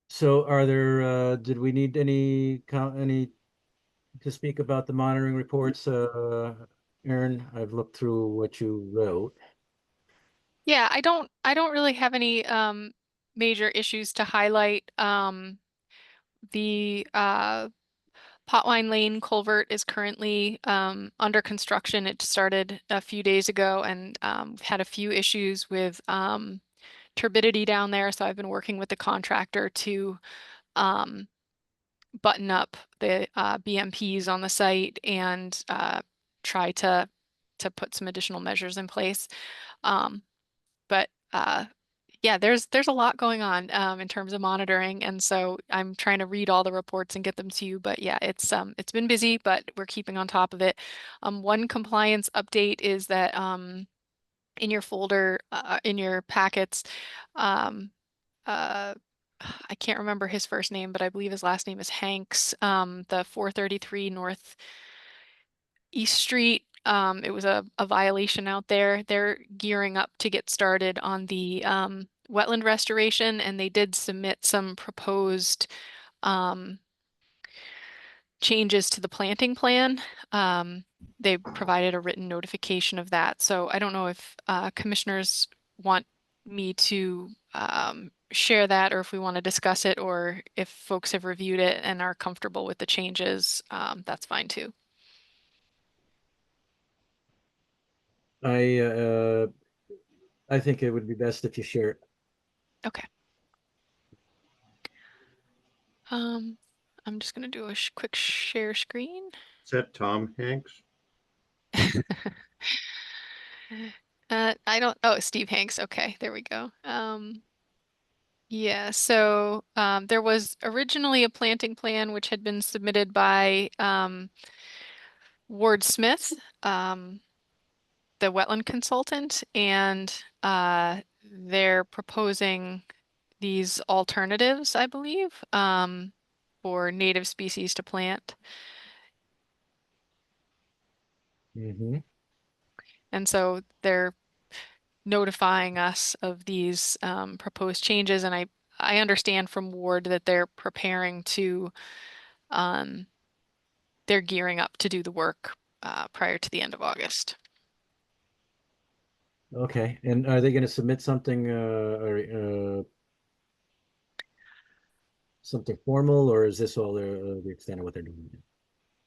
so are there, did we need any to speak about the monitoring reports? Aaron, I've looked through what you wrote. Yeah, I don't really have any major issues to highlight. The Potwine Lane culvert is currently under construction. It started a few days ago, and we've had a few issues with turbidity down there. So I've been working with the contractor to button up the BMPs on the site and try to put some additional measures in place. But yeah, there's a lot going on in terms of monitoring, and so I'm trying to read all the reports and get them to you. But yeah, it's been busy, but we're keeping on top of it. One compliance update is that in your folder, in your packets, I can't remember his first name, but I believe his last name is Hanks. The 433 North East Street. It was a violation out there. They're gearing up to get started on the wetland restoration, and they did submit some proposed changes to the planting plan. They provided a written notification of that. So I don't know if commissioners want me to share that, or if we want to discuss it, or if folks have reviewed it and are comfortable with the changes, that's fine too. I think it would be best if you share it. Okay. I'm just going to do a quick share screen. Is that Tom Hanks? I don't, oh, Steve Hanks. Okay, there we go. Yeah, so there was originally a planting plan which had been submitted by Ward Smith, the wetland consultant, and they're proposing these alternatives, I believe, for native species to plant. Mm-hmm. And so they're notifying us of these proposed changes, and I understand from Ward that they're preparing to, they're gearing up to do the work prior to the end of August. Okay, and are they going to submit something or something formal, or is this all the extent of what they're doing?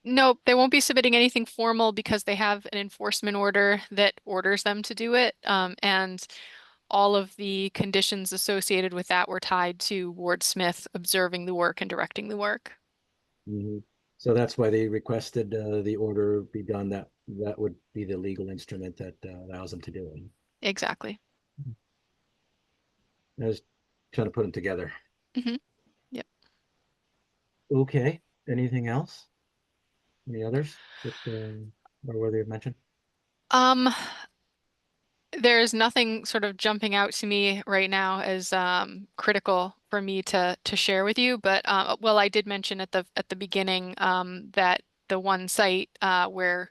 Nope, they won't be submitting anything formal because they have an enforcement order that orders them to do it. And all of the conditions associated with that were tied to Ward Smith observing the work and directing the work. Mm-hmm. So that's why they requested the order be done. That would be the legal instrument that allows them to do it. Exactly. I was trying to put them together. Mm-hmm. Yep. Okay. Anything else? Any others that are worthy of mention? There's nothing sort of jumping out to me right now as critical for me to share with you. But well, I did mention at the beginning that the one site where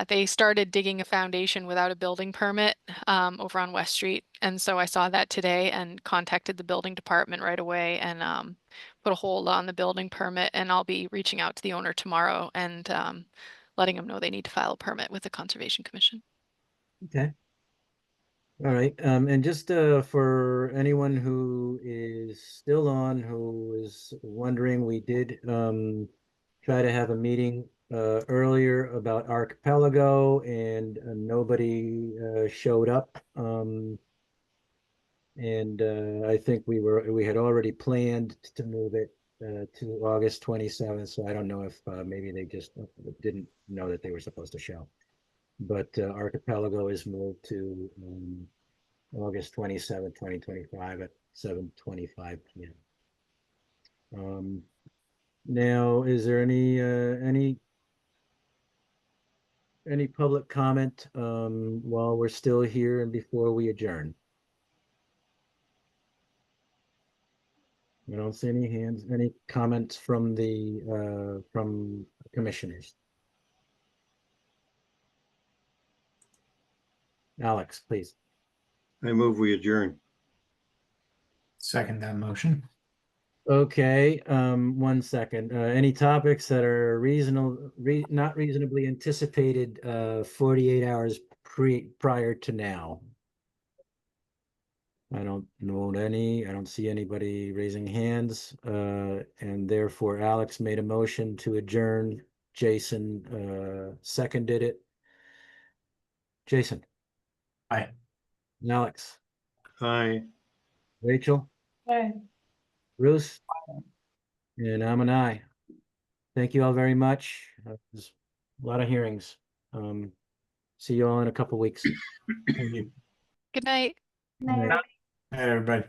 they started digging a foundation without a building permit over on West Street. And so I saw that today and contacted the building department right away and put a hold on the building permit. And I'll be reaching out to the owner tomorrow and letting them know they need to file a permit with the Conservation Commission. Okay. All right. And just for anyone who is still on, who is wondering, we did try to have a meeting earlier about Archipelago, and nobody showed up. And I think we had already planned to move it to August 27th. So I don't know if maybe they just didn't know that they were supposed to show. But Archipelago is moved to August 27th, 2025 at 7:25 p.m. Now, is there any public comment while we're still here and before we adjourn? I don't see any hands, any comments from the commissioners. Alex, please. I move we adjourn. Second that motion. Okay, 1 second. Any topics that are not reasonably anticipated 48 hours prior to now? I don't know any. I don't see anybody raising hands. And therefore Alex made a motion to adjourn. Jason seconded it. Jason. Aye. Alex. Aye. Rachel. Aye. Bruce. And I'm an aye. Thank you all very much. There's a lot of hearings. See you all in a couple weeks. Thank you. Good night. Night. Hey, everybody.